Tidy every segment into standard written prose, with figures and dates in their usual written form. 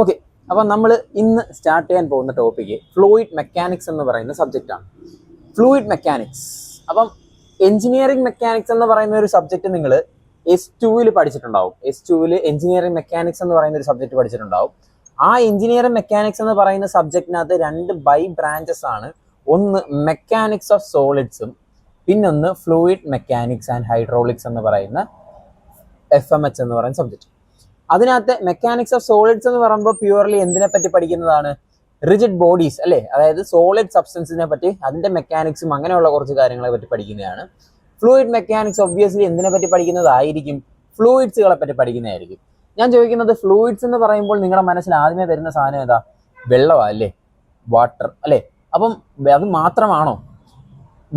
Okay, അപ്പം നമ്മൾ ഇന്ന് സ്റ്റാർട്ട് ചെയ്യാൻ പോകുന്ന ടോപ്പിക്ക് ഫ്ലൂയിഡ് മെക്കാനിക്സ് എന്ന് പറയുന്ന സബ്ജക്റ്റാണ്. Fluid mechanics. അപ്പം എഞ്ചിനീയറിംഗ് മെക്കാനിക്സ് എന്ന് പറയുന്ന ഒരു സബ്ജക്റ്റ് നിങ്ങൾ S2 പഠിച്ചിട്ടുണ്ടാവും. S2 എഞ്ചിനീയറിംഗ് മെക്കാനിക്സ് എന്ന് പറയുന്ന ഒരു സബ്ജക്റ്റ് പഠിച്ചിട്ടുണ്ടാവും. ആ എഞ്ചിനീയറിംഗ് മെക്കാനിക്സ് എന്ന് പറയുന്ന സബ്ജക്റ്റിനകത്ത് രണ്ട് ബ്രാഞ്ചസ് ആണ്. ഒന്ന് മെക്കാനിക്സ് ഓഫ് സോളിഡ്സും പിന്നൊന്ന് ഫ്ലൂയിഡ് മെക്കാനിക്സ് ആൻഡ് ഹൈഡ്രോളിക്സ് എന്ന് പറയുന്ന FMH എന്ന് പറയുന്ന സബ്ജക്റ്റ്. അതിനകത്ത് മെക്കാനിക്സ് ഓഫ് സോളിഡ്സ് എന്ന് പറയുമ്പോൾ പ്യൂർലി എന്തിനെ പറ്റി പഠിക്കുന്നതാണ്? റിജിഡ് ബോഡീസ് അല്ലേ, അതായത് സോളിഡ് സബ്സ്റ്റൻസിനെ പറ്റി, അതിന്റെ മെക്കാനിക്സും അങ്ങനെയുള്ള കുറച്ച് കാര്യങ്ങളെ പറ്റി പഠിക്കുന്നതാണ്. ഫ്ലൂയിഡ് മെക്കാനിക്സ് ഒബ്വിയസ്ലി എന്തിനെ പറ്റി പഠിക്കുന്നതായിരിക്കും? ഫ്ലൂയിഡ്സുകളെ പറ്റി പഠിക്കുന്നതായിരിക്കും. ഞാൻ ചോദിക്കുന്നത്, ഫ്ലൂയിഡ്സ് എന്ന് പറയുമ്പോൾ നിങ്ങളുടെ മനസ്സിൽ ആദ്യമേ വരുന്ന സാധനം ഏതാ? വെള്ളമാ അല്ലേ, വാട്ടർ അല്ലേ? അപ്പം അത് മാത്രമാണോ?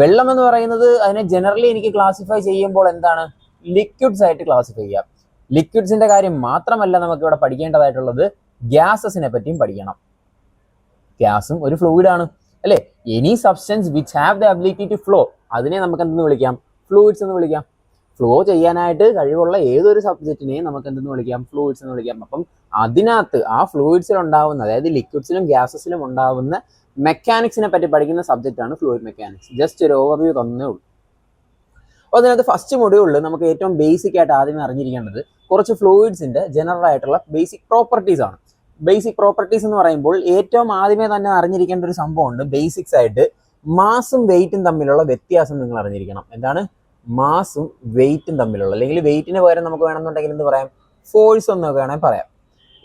വെള്ളം എന്ന് പറയുന്നത് അതിനെ ജനറലി എനിക്ക് ക്ലാസിഫൈ ചെയ്യുമ്പോൾ എന്താണ്? ലിക്വിഡ്സ് ആയിട്ട് ക്ലാസിഫൈ ചെയ്യാം. ലിക്വിഡ്സിന്റെ കാര്യം മാത്രമല്ല നമുക്ക് ഇവിടെ പഠിക്കേണ്ടതായിട്ടുള്ളത്, ഗ്യാസസിനെ പറ്റിയും പഠിക്കണം. ഗ്യാസും ഒരു ഫ്ലൂയിഡാണ് അല്ലേ? Any substance which have the ability to flow, അതിനെ നമുക്ക് എന്തെന്ന് വിളിക്കാം? ഫ്ലൂയിഡ്സ് എന്ന് വിളിക്കാം. ഫ്ലോ ചെയ്യാനായിട്ട് കഴിവുള്ള ഏതൊരു സബ്ജക്റ്റിനെയും നമുക്ക് എന്തെന്ന് വിളിക്കാം? ഫ്ലൂയിഡ്സ് എന്ന് വിളിക്കാം. അപ്പം അതിനകത്ത് ആ ഫ്ലൂയിഡ്സിൽ ഉണ്ടാവുന്ന, അതായത് ലിക്വിഡ്സിലും ഗ്യാസസിലും ഉണ്ടാവുന്ന മെക്കാനിക്സിനെ പറ്റി പഠിക്കുന്ന സബ്ജക്റ്റാണ് ഫ്ലൂയിഡ് മെക്കാനിക്സ്. ജസ്റ്റ് ഒരു ഓവർവ്യൂ തന്നേ ഉള്ളൂ. അപ്പോൾ അതിനകത്ത് ഫസ്റ്റ് മൊഡ്യൂളിൽ നമുക്ക് ഏറ്റവും ബേസിക് ആയിട്ട് ആദ്യമേ അറിഞ്ഞിരിക്കേണ്ടത് കുറച്ച് ഫ്ലൂയിഡ്സിന്റെ ജനറൽ ആയിട്ടുള്ള ബേസിക് പ്രോപ്പർട്ടീസ് ആണ്. ബേസിക് പ്രോപ്പർട്ടീസ് എന്ന് പറയുമ്പോൾ ഏറ്റവും ആദ്യമേ തന്നെ അറിഞ്ഞിരിക്കേണ്ട ഒരു സംഭവമുണ്ട്. ബേസിക്സ് ആയിട്ട് മാസും വെയിറ്റും തമ്മിലുള്ള വ്യത്യാസം നിങ്ങൾ അറിഞ്ഞിരിക്കണം. എന്താണ് മാസും വെയിറ്റും തമ്മിലുള്ള, അല്ലെങ്കിൽ വെയിറ്റിന് പകരം നമുക്ക് വേണമെന്നുണ്ടെങ്കിൽ എന്ത് പറയാം? ഫോഴ്സ് എന്നൊക്കെ വേണമെങ്കിൽ പറയാം.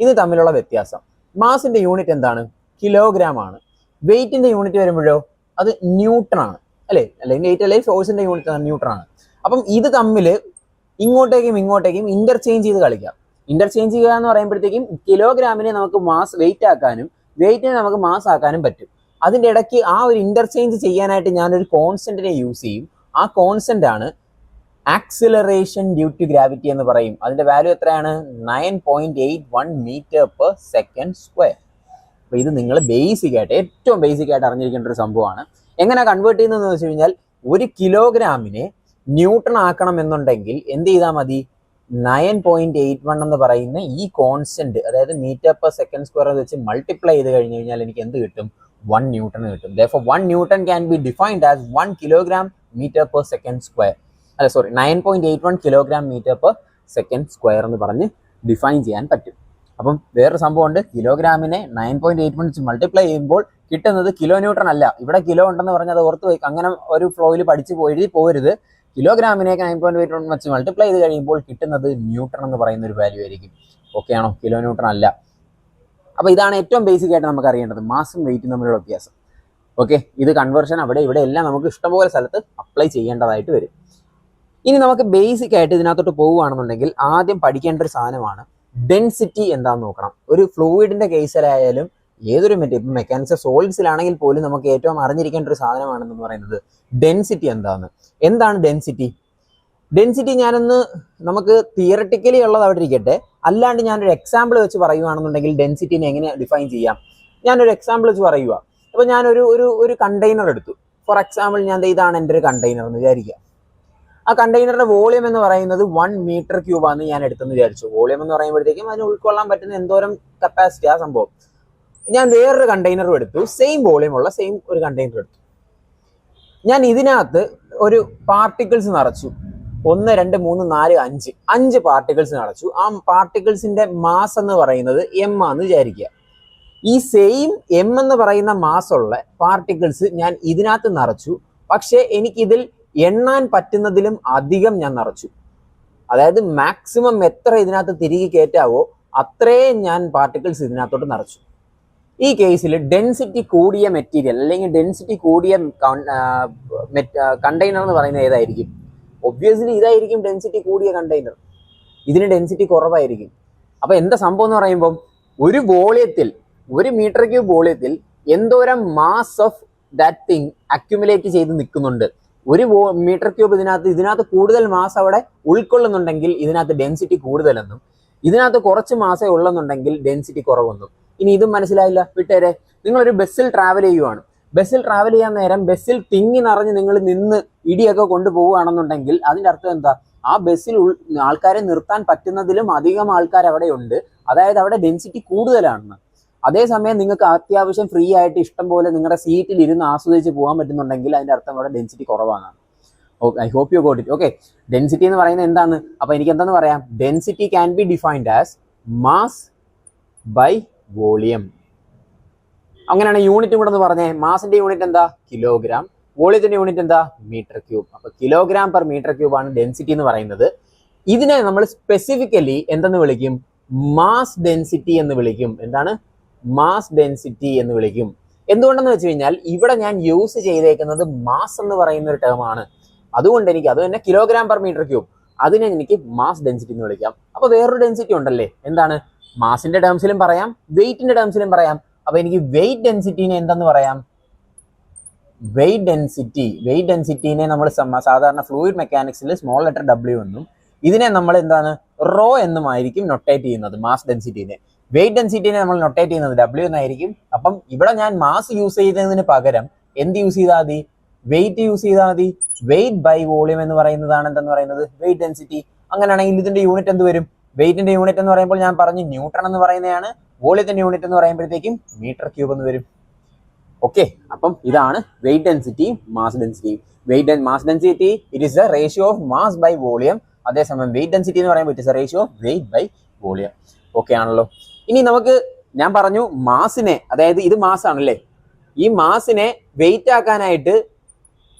ഇത് തമ്മിലുള്ള വ്യത്യാസം. മാസിന്റെ യൂണിറ്റ് എന്താണ്? കിലോഗ്രാം ആണ്. വെയിറ്റിന്റെ യൂണിറ്റ് വരുമ്പോഴോ അത് ന്യൂട്ടൺ ആണ് അല്ലേ? അല്ലെങ്കിൽ വെയിറ്റ് അല്ലെങ്കിൽ ഫോഴ്സിന്റെ യൂണിറ്റ് ന്യൂട്ടൺ ആണ്. അപ്പം ഇത് തമ്മിൽ ഇങ്ങോട്ടേക്കും ഇന്റർചേഞ്ച് ചെയ്ത് കളിക്കാം. ഇന്റർചേഞ്ച് ചെയ്യുക എന്ന് പറയുമ്പോഴത്തേക്കും കിലോഗ്രാമിനെ നമുക്ക് മാസ് വെയിറ്റ് ആക്കാനും വെയിറ്റിനെ നമുക്ക് മാസ് ആക്കാനും പറ്റും. അതിൻ്റെ ഇടയ്ക്ക് ആ ഒരു ഇന്റർചേഞ്ച് ചെയ്യാനായിട്ട് ഞാനൊരു കോൺസ്റ്റന്റിനെ യൂസ് ചെയ്യും. ആ കോൺസ്റ്റന്റ് ആണ് ആക്സിലറേഷൻ ഡ്യൂ ടു ഗ്രാവിറ്റി എന്ന് പറയും. അതിന്റെ വാല്യൂ എത്രയാണ്? 9.81 m/s². അപ്പൊ ഇത് നിങ്ങൾ ബേസിക് ആയിട്ട്, ഏറ്റവും ബേസിക് ആയിട്ട് അറിഞ്ഞിരിക്കേണ്ട ഒരു സംഭവമാണ്. എങ്ങനെ കൺവേർട്ട് ചെയ്യുന്നതെന്ന് വെച്ച് കഴിഞ്ഞാൽ, ഒരു കിലോഗ്രാമിനെ ന്യൂട്ടൺ ആക്കണം എന്നുണ്ടെങ്കിൽ എന്ത് ചെയ്താൽ മതി? 9.81 എന്ന് പറയുന്ന ഈ കോൺസ്റ്റന്റ്, അതായത് m/s² വെച്ച് മൾട്ടിപ്ലൈ ചെയ്ത് കഴിഞ്ഞ് കഴിഞ്ഞാൽ എനിക്ക് എന്ത് കിട്ടും? 1 ന്യൂട്ടൺ കിട്ടും. Therefore 1 Newton can be defined as 1 kilogram m/s². അല്ല സോറി, 9.81 kilogram m/s² എന്ന് പറഞ്ഞ് ഡിഫൈൻ ചെയ്യാൻ പറ്റും. അപ്പം വേറൊരു സംഭവമുണ്ട്. കിലോഗ്രാമിനെ 9.81 വെച്ച് മൾട്ടിപ്ലൈ ചെയ്യുമ്പോൾ കിട്ടുന്നത് കിലോ ന്യൂട്ടൺ അല്ല. ഇവിടെ കിലോ ഉണ്ടെന്ന് പറഞ്ഞാൽ അത് ഓർത്ത് പോയി, അങ്ങനെ ഒരു ഫ്ലോയിൽ എഴുതി പോരുത്. കിലോഗ്രാമിനെ 9.81 വെച്ച് മൾട്ടിപ്ലൈ ചെയ്ത് കഴിയുമ്പോൾ കിട്ടുന്നത് ന്യൂട്ടൺ എന്ന് പറയുന്ന ഒരു വാല്യൂ ആയിരിക്കും. ഓക്കെ ആണോ? കിലോ ന്യൂട്ടൺ അല്ല. അപ്പോൾ ഇതാണ് ഏറ്റവും ബേസിക് ആയിട്ട് നമുക്ക് അറിയേണ്ടത്, മാസും വെയിറ്റും തമ്മിലുള്ള വ്യത്യാസം. ഓക്കെ, ഇത് കൺവേർഷൻ അവിടെ ഇവിടെ എല്ലാം നമുക്ക് ഇഷ്ടംപോലെ സ്ഥലത്ത് അപ്ലൈ ചെയ്യേണ്ടതായിട്ട് വരും. ഇനി നമുക്ക് ബേസിക് ആയിട്ട് ഇതിനകത്തോട്ട് പോവുകയാണെന്നുണ്ടെങ്കിൽ ആദ്യം പഠിക്കേണ്ട ഒരു സാധനമാണ് ഡെൻസിറ്റി എന്താണെന്ന് നോക്കണം. ഒരു ഫ്ലൂയിഡിന്റെ കേസിലായാലും ഏതൊരു മെക്കാനിക്സ് ഓഫ് സോളിഡ്സിലാണെങ്കിൽ പോലും നമുക്ക് ഏറ്റവും അറിഞ്ഞിരിക്കേണ്ട ഒരു സാധനമാണെന്ന് പറയുന്നത് ഡെൻസിറ്റി എന്താണ് ഡെൻസിറ്റി? ഡെൻസിറ്റി നമുക്ക് തിയറട്ടിക്കലി ഉള്ളത് അവിടെ ഇരിക്കട്ടെ, അല്ലാണ്ട് ഞാനൊരു എക്സാമ്പിൾ വെച്ച് പറയുകയാണെന്നുണ്ടെങ്കിൽ ഡെൻസിറ്റിനെ എങ്ങനെ ഡിഫൈൻ ചെയ്യാം? ഞാനൊരു എക്സാമ്പിൾ വെച്ച് പറയുക. അപ്പോൾ ഞാനൊരു ഒരു കണ്ടെയ്നർ എടുത്തു. ഫോർ എക്സാമ്പിൾ ഇതാണ് എൻ്റെ ഒരു കണ്ടെയ്നർ എന്ന് വിചാരിക്കുക. ആ കണ്ടെയ്നറിന്റെ വോളിയം എന്ന് പറയുന്നത് 1 m³ ആണെന്ന് ഞാൻ എടുത്തെന്ന് വിചാരിച്ചു. വോളിയം എന്ന് പറയുമ്പോഴത്തേക്കും അതിന് ഉൾക്കൊള്ളാൻ പറ്റുന്ന എന്തോരം കപ്പാസിറ്റി ആ സംഭവം. ഞാൻ വേറൊരു കണ്ടെയ്നറും എടുത്തു, സെയിം വോളിയം ഉള്ള ഒരു കണ്ടെയ്നർ എടുത്തു. ഞാൻ ഇതിനകത്ത് ഒരു പാർട്ടിക്കിൾസ് നിറച്ചു. 1 2 3 4 5 പാർട്ടിക്കിൾസ് നിറച്ചു. ആ പാർട്ടിക്കിൾസിന്റെ മാസ് എന്ന് പറയുന്നത് m ആണെന്ന് വിചാരിക്കുക. ഈ സെയിം m എന്ന് പറയുന്ന മാസ് ഉള്ള പാർട്ടിക്കിൾസ് ഞാൻ ഇതിനകത്ത് നിറച്ചു. പക്ഷെ എനിക്കിതിൽ എണ്ണാൻ പറ്റുന്നതിലും അധികം ഞാൻ നിറച്ചു. അതായത് മാക്സിമം എത്ര ഇതിനകത്ത് തിരികെ കയറ്റാവോ അത്രയും ഞാൻ പാർട്ടിക്കിൾസ് ഇതിനകത്തോട്ട് നിറച്ചു. ഈ കേസിൽ ഡെൻസിറ്റി കൂടിയ മെറ്റീരിയൽ അല്ലെങ്കിൽ ഡെൻസിറ്റി കൂടിയ കണ്ടെയ്നർ എന്ന് പറയുന്നത് ഏതായിരിക്കും? ഒബ്വിയസ്ലി ഇതായിരിക്കും ഡെൻസിറ്റി കൂടിയ കണ്ടെയ്നർ. ഇതിന് ഡെൻസിറ്റി കുറവായിരിക്കും. അപ്പൊ എന്താ സംഭവം എന്ന് പറയുമ്പോൾ, ഒരു വോളിയത്തിൽ, 1 m³ വോളിയത്തിൽ എന്തോരം mass of that thing accumulate ചെയ്ത് നിൽക്കുന്നുണ്ട്. 1 m³ ഇതിനകത്ത് കൂടുതൽ മാസ് അവിടെ ഉൾക്കൊള്ളുന്നുണ്ടെങ്കിൽ ഇതിനകത്ത് ഡെൻസിറ്റി കൂടുതലെന്നും, ഇതിനകത്ത് കുറച്ച് മാസേ ഉള്ളെന്നുണ്ടെങ്കിൽ ഡെൻസിറ്റി കുറവെന്നും. ഇനി ഇതും മനസ്സിലായില്ല, വിട്ടേരെ. നിങ്ങളൊരു ബസ്സിൽ ട്രാവൽ ചെയ്യുവാണ്. ബസ്സിൽ ട്രാവൽ ചെയ്യാൻ നേരം ബസ്സിൽ തിങ്ങി നിറഞ്ഞ് നിങ്ങൾ നിന്ന് ഇടിയൊക്കെ കൊണ്ടുപോവുകയാണെന്നുണ്ടെങ്കിൽ അതിൻ്റെ അർത്ഥം എന്താ? ആ ബസ്സിൽ ആൾക്കാരെ നിർത്താൻ പറ്റുന്നതിലും അധികം ആൾക്കാർ അവിടെ ഉണ്ട്. അതായത് അവിടെ ഡെൻസിറ്റി കൂടുതലാണെന്ന്. അതേസമയം നിങ്ങൾക്ക് അത്യാവശ്യം ഫ്രീ ആയിട്ട് ഇഷ്ടം പോലെ നിങ്ങളുടെ സീറ്റിൽ ഇരുന്ന് ആസ്വദിച്ച് പോകാൻ പറ്റുന്നുണ്ടെങ്കിൽ അതിന്റെ അർത്ഥം അവിടെ ഡെൻസിറ്റി കുറവാണ്. I hope you got it. Okay, density എന്ന് പറയുന്നത് എന്താണ്? അപ്പൊ എനിക്ക് എന്താന്ന് പറയാം? Density can be defined as mass by volume. അങ്ങനെയാണ് യൂണിറ്റും കൂടെ എന്ന് പറഞ്ഞേ. മാസിന്റെ യൂണിറ്റ് എന്താ? കിലോഗ്രാം. വോളിയത്തിന്റെ യൂണിറ്റ് എന്താ? Metre cube. അപ്പൊ കിലോഗ്രാം പെർ മീറ്റർ ക്യൂബ് ആണ് ഡെൻസിറ്റി എന്ന് പറയുന്നത്. ഇതിനെ നമ്മൾ സ്പെസിഫിക്കലി എന്തെന്ന് വിളിക്കും? മാസ് ഡെൻസിറ്റി എന്ന് വിളിക്കും. എന്താണ്? മാസ് ഡെൻസിറ്റി എന്ന് വിളിക്കും. എന്തുകൊണ്ടെന്ന് വെച്ച് കഴിഞ്ഞാൽ ഇവിടെ ഞാൻ യൂസ് ചെയ്തേക്കുന്നത് മാസ് എന്ന് പറയുന്ന ഒരു ടേം ആണ്. അതുകൊണ്ട് എനിക്ക് അത് തന്നെ കിലോഗ്രാം പെർ മീറ്റർ ക്യൂബ്, അതിനെ എനിക്ക് മാസ് ഡെൻസിറ്റി എന്ന് വിളിക്കാം. അപ്പൊ വേറൊരു ഡെൻസിറ്റി ഉണ്ടല്ലേ, എന്താണ്? മാസിന്റെ ടേംസിലും പറയാം, വെയിറ്റിന്റെ ടേംസിലും പറയാം. അപ്പൊ എനിക്ക് വെയിറ്റ് ഡെൻസിറ്റിനെ എന്തെന്ന് പറയാം? Wait density. വെയിറ്റ് ഡെൻസിറ്റിനെ നമ്മൾ സാധാരണ ഫ്ലൂയിഡ് മെക്കാനിക്സിൽ സ്മോൾ ലെറ്റർ W എന്നും ഇതിനെ നമ്മൾ എന്താണ് റോ എന്നുമായിരിക്കും നൊട്ടേറ്റ് ചെയ്യുന്നത്. മാസ് ഡെൻസിറ്റിനെ. വെയിറ്റ് ഡെൻസിറ്റിനെ നമ്മൾ നൊട്ടേറ്റ് ചെയ്യുന്നത് W എന്നായിരിക്കും. അപ്പം ഇവിടെ ഞാൻ മാസ് യൂസ് ചെയ്യുന്നതിന് പകരം എന്ത് യൂസ് ചെയ്താൽ മതി? വെയിറ്റ് യൂസ് ചെയ്താൽ മതി. വെയിറ്റ് ബൈ വോളിയം എന്ന് പറയുന്നതാണ് എന്തെന്ന് പറയുന്നത്? Wait density. അങ്ങനെയാണെങ്കിൽ ഇതിന്റെ യൂണിറ്റ് എന്ത് വരും? വെയിറ്റിന്റെ യൂണിറ്റ് എന്ന് പറയുമ്പോൾ ഞാൻ പറഞ്ഞു ന്യൂട്ടൺ എന്ന് പറയുന്നതാണ്. വോളിയത്തിന്റെ യൂണിറ്റ് എന്ന് പറയുമ്പോഴത്തേക്കും മീറ്റർ ക്യൂബ് എന്ന് വരും. ഓക്കെ, അപ്പം ഇതാണ് weight density, mass density. Mass density it is a ratio of mass by volume. അതേസമയം വെയിറ്റ് ഡെൻസിറ്റി എന്ന് പറയുമ്പോൾ it is a ratio of weight by volume. Okay ആണല്ലോ. ഇനി നമുക്ക് ഞാൻ പറഞ്ഞു മാസിനെ, അതായത് ഇത് മാസ് ആണല്ലേ, ഈ മാസിനെ വെയിറ്റ് ആക്കാനായിട്ട്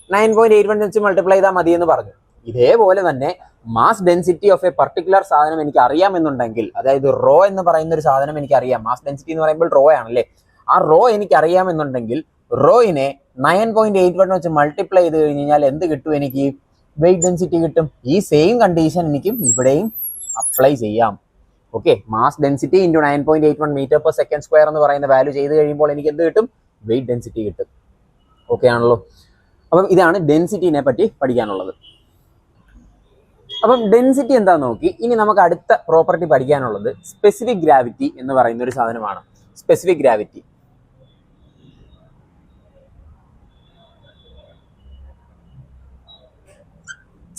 9.81 വെച്ച് മൾട്ടിപ്ലൈ ചെയ്താൽ മതി എന്ന് പറഞ്ഞു. ഇതേപോലെ തന്നെ mass density of A particular സാധനം എനിക്ക് അറിയാമെന്നുണ്ടെങ്കിൽ, അതായത് റോ എന്ന് പറയുന്ന ഒരു സാധനം എനിക്ക് അറിയാം. മാസ് ഡെൻസിറ്റി എന്ന് പറയുമ്പോൾ റോ ആണല്ലേ. ആ റോ എനിക്ക് അറിയാമെന്നുണ്ടെങ്കിൽ റോയിനെ 9.81 വെച്ച് മൾട്ടിപ്ലൈ ചെയ്ത് കഴിഞ്ഞാൽ എന്ത് കിട്ടും? എനിക്ക് വെയിറ്റ് ഡെൻസിറ്റി കിട്ടും. ഈ സെയിം കണ്ടീഷൻ എനിക്ക് ഇവിടെയും അപ്ലൈ ചെയ്യാം. Okay, mass density into 9.81 metre per second square എന്ന് പറയുന്ന വാല്യൂ ചെയ്ത് കഴിയുമ്പോൾ എനിക്ക് എന്ത് കിട്ടും? വെയിറ്റ് ഡെൻസിറ്റി കിട്ടും. ഓക്കെ ആണല്ലോ. അപ്പം ഇതാണ് ഡെൻസിറ്റിനെ പറ്റി പഠിക്കാനുള്ളത്. അപ്പം ഡെൻസിറ്റി എന്താന്ന് നോക്കി. ഇനി നമുക്ക് അടുത്ത പ്രോപ്പർട്ടി പഠിക്കാനുള്ളത് സ്പെസിഫിക് ഗ്രാവിറ്റി എന്ന് പറയുന്ന ഒരു സാധനമാണ്. Specific gravity.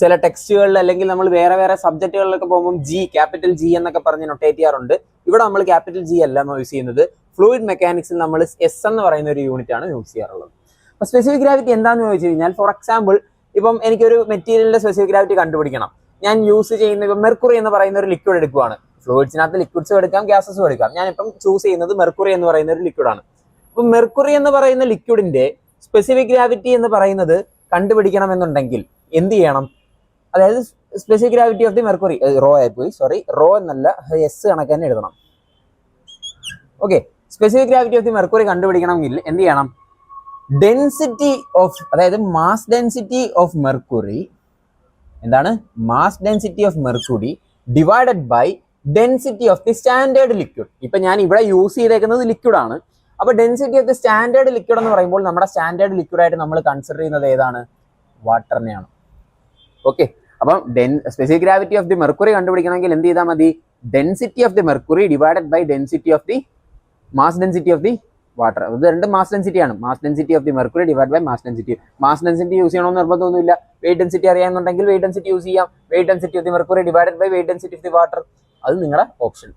ചില ടെക്സ്റ്റുകളിൽ അല്ലെങ്കിൽ നമ്മൾ വേറെ വേറെ സബ്ജക്റ്റുകളിലൊക്കെ പോകുമ്പോൾ ക്യാപിറ്റൽ ജി എന്നൊക്കെ പറഞ്ഞ് നൊട്ടേറ്റ് ചെയ്യാറുണ്ട്. ഇവിടെ നമ്മൾ ക്യാപിറ്റൽ ജി അല്ല യൂസ് ചെയ്യുന്നത്. ഫ്ലൂയിഡ് മെക്കാനിക്സിൽ നമ്മൾ എസ് എന്ന് പറയുന്ന ഒരു യൂണിറ്റ് ആണ് യൂസ് ചെയ്യാറുള്ളത്. അപ്പൊ സ്പെസിഫിക് ഗ്രാവിറ്റി എന്താന്ന് ചോദിച്ചു കഴിഞ്ഞാൽ, ഫോർ എക്സാമ്പിൾ ഇപ്പം എനിക്കൊരു മെറ്റീരിയലിന്റെ സ്പെസിഫിക് ഗ്രാവിറ്റി കണ്ടുപിടിക്കണം. ഞാൻ യൂസ് ചെയ്യുന്ന ഇപ്പം മെർക്കുറി എന്ന് പറയുന്ന ഒരു ലിക്വിഡ് എടുക്കുവാണ്. ഫ്ലൂയിഡ്സിനകത്ത് ലിക്വിഡ്സും എടുക്കാം, ഗ്യാസസും എടുക്കാം. ഞാനിപ്പം ചൂസ് ചെയ്യുന്നത് മെർക്കുറി എന്ന് പറയുന്ന ഒരു ലിക്വിഡാണ്. അപ്പൊ മെർക്കുറി എന്ന് പറയുന്ന ലിക്വിഡിന്റെ സ്പെസിഫിക് ഗ്രാവിറ്റി എന്ന് പറയുന്നത് കണ്ടുപിടിക്കണം എന്നുണ്ടെങ്കിൽ എന്ത് ചെയ്യണം? അതായത് specific gravity of the mercury rho ആയിപ്പോയി, സോറി, റോ എന്നല്ല, എസ് കണക്ക് തന്നെ എഴുതണം. Okay, specific gravity of the mercury കണ്ടുപിടിക്കണമെങ്കിൽ എന്ത് ചെയ്യണം? ഡെൻസിറ്റി ഓഫ്, അതായത് മാസ് ഡെൻസിറ്റി ഓഫ് മെർക്കുറി, എന്താണ്? Mass density of mercury divided by density of the standard liquid. ഇപ്പൊ ഞാൻ ഇവിടെ യൂസ് ചെയ്തേക്കുന്നത് ലിക്വിഡ് ആണ്. അപ്പൊ density of the standard liquid എന്ന് പറയുമ്പോൾ നമ്മുടെ സ്റ്റാൻഡേർഡ് ലിക്വിഡ് ആയിട്ട് നമ്മൾ കൺസിഡർ ചെയ്യുന്നത് ഏതാണ്? വാട്ടറിനെയാണ്. ഓക്കെ, അപ്പം specific gravity of the mercury കണ്ടുപിടിക്കണമെങ്കിൽ എന്ത് ചെയ്താൽ മതി? Density of the mercury divided by density of the mass density of the water. ഇത് രണ്ട് മാസ് ഡെൻസിറ്റി ആണ്. Mass density of the mercury divide by mass density. Mass density use ചെയ്യണമെന്ന് നിർബന്ധമൊന്നുമില്ല. Weight density അറിയാമെന്നുണ്ടെങ്കിൽ വെയിറ്റ് ഡെൻസിറ്റി യൂസ് ചെയ്യാം. Weight density of the mercury divided by weight density of the water. അത് നിങ്ങളുടെ option,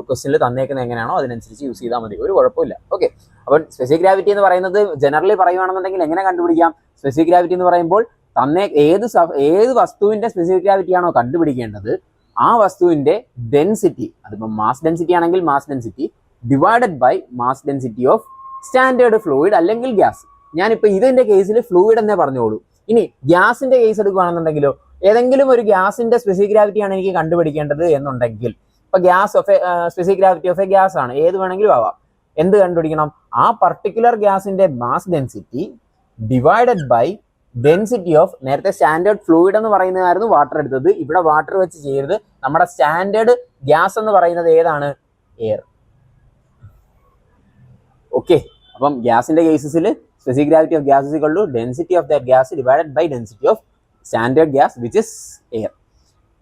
ക്വസ്റ്റനിൽ തന്നേക്കുന്നത് എങ്ങനെയാണോ അതിനനുസരിച്ച് use ചെയ്താൽ മതി, ഒരു കുഴപ്പമില്ല. ഓക്കെ, അപ്പോൾ സ്പെസിഫിക് ഗ്രാവിറ്റി എന്ന് പറയുന്നത് ജനറലി പറയുകയാണെന്നുണ്ടെങ്കിൽ എങ്ങനെ കണ്ടുപിടിക്കാം? സ്പെസിഫിക് ഗ്രാവിറ്റി എന്ന് പറയുമ്പോൾ തന്നെ ഏത് വസ്തുവിന്റെ സ്പെസിഫിക് ഗ്രാവിറ്റി ആണോ കണ്ടുപിടിക്കേണ്ടത് ആ വസ്തുവിന്റെ ഡെൻസിറ്റി, അതിപ്പോൾ മാസ് ഡെൻസിറ്റി ആണെങ്കിൽ mass density divided by mass density of standard fluid അല്ലെങ്കിൽ ഗ്യാസ്. ഞാനിപ്പോൾ ഇതിന്റെ കേസിൽ ഫ്ലൂയിഡ് എന്നേ പറഞ്ഞോളൂ. ഇനി ഗ്യാസിന്റെ കേസ് എടുക്കുകയാണെന്നുണ്ടെങ്കിലോ, ഏതെങ്കിലും ഒരു ഗ്യാസിന്റെ സ്പെസിഫിക് ഗ്രാവിറ്റി ആണ് എനിക്ക് കണ്ടുപിടിക്കേണ്ടത് എന്നുണ്ടെങ്കിൽ, ഇപ്പൊ gas of specific gravity of a gas ആണ്, ഏത് വേണമെങ്കിലും ആവാം. എന്ത് കണ്ടുപിടിക്കണം? ആ പർട്ടിക്കുലർ ഗ്യാസിന്റെ mass density divided by density of, നേരത്തെ സ്റ്റാൻഡേർഡ് ഫ്ലൂയിഡ് എന്ന് പറയുന്നതായിരുന്നു വാട്ടർ എടുത്തത്, ഇവിടെ വാട്ടർ വെച്ച് ചെയ്യരുത്. നമ്മുടെ സ്റ്റാൻഡേർഡ് ഗ്യാസ് എന്ന് പറയുന്നത് ഏതാണ്? എയർ. ഓക്കെ, അപ്പം ഗ്യാസിന്റെ കേസസിൽ specific gravity of gas is equal to density of that gas divided by density of standard gas which is air.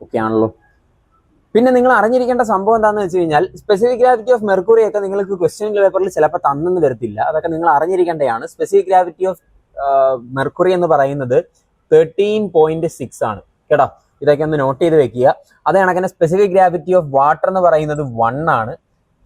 Okay ആണല്ലോ. പിന്നെ നിങ്ങൾ അറിഞ്ഞിരിക്കേണ്ട സംഭവം എന്താണെന്ന് വെച്ച് കഴിഞ്ഞാൽ, സ്പെസിഫിക് ഗ്രാവിറ്റി ഓഫ് മെർക്കുറി ഒക്കെ നിങ്ങൾക്ക് ക്വസ്റ്റ്യൻ പേപ്പറിൽ ചിലപ്പോൾ തന്നെന്ന് വരത്തില്ല. അതൊക്കെ നിങ്ങൾ അറിഞ്ഞിരിക്കേണ്ടതാണ്. സ്പെസിഫിക് ഗ്രാവിറ്റി ഓഫ് മെർക്കുറി എന്ന് പറയുന്നത് 13.6 ആണ് കേട്ടോ. ഇതൊക്കെ ഒന്ന് നോട്ട് ചെയ്ത് വെക്കുക. അതേ കണക്കിന് സ്പെസിഫിക് ഗ്രാവിറ്റി ഓഫ് വാട്ടർ എന്ന് പറയുന്നത് 1 ആണ്.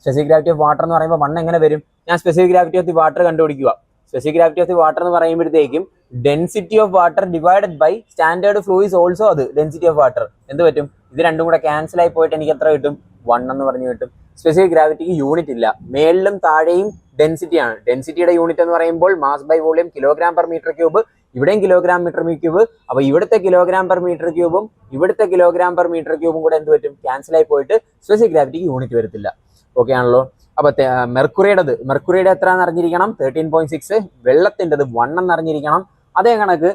സ്പെസിഫിക് ഗ്രാവിറ്റി ഓഫ് വാട്ടർ എന്ന് പറയുമ്പോൾ 1 എങ്ങനെ വരും? ഞാൻ specific gravity of the water കണ്ടുപിടിക്കുക. Specific gravity of the water എന്ന് പറയുമ്പോഴത്തേക്കും density of water divided by standard flow is also അത് ഡെൻസിറ്റി ഓഫ് വാട്ടർ. എന്ത് പറ്റും? ഇത് രണ്ടും കൂടെ ക്യാൻസൽ ആയി പോയിട്ട് എനിക്ക് എത്ര കിട്ടും? 1 എന്ന് പറഞ്ഞു കിട്ടും. സ്പെസിഫിക് ഗ്രാവിറ്റിക്ക് യൂണിറ്റ് ഇല്ല, മേളിലും താഴെയും ഡെൻസിറ്റി ആണ്. ഡെൻസിറ്റിയുടെ യൂണിറ്റ് എന്ന് പറയുമ്പോൾ mass by volume kilogram per metre cube, ഇവിടെയും കിലോഗ്രാം മീറ്റർ ക്യൂബ്. അപ്പൊ ഇവിടുത്തെ കിലോഗ്രാം പെർ മീറ്റർ ക്യൂബും ഇവിടുത്തെ കിലോഗ്രാം പെർ മീറ്റർ ക്യൂബും കൂടെ എന്ത് പറ്റും? ക്യാൻസൽ ആയി പോയിട്ട് സ്പെസിഫിക് ഗ്രാവിറ്റിക്ക് യൂണിറ്റ് വരത്തില്ല. ഓക്കെ ആണല്ലോ. അപ്പൊ മെർക്കുറിയുടെ എത്ര എന്ന് അറിഞ്ഞിരിക്കണം? 13.6. വെള്ളത്തിൻ്റെത് 1 എന്ന് അറിഞ്ഞിരിക്കണം. അതേ കണക്ക്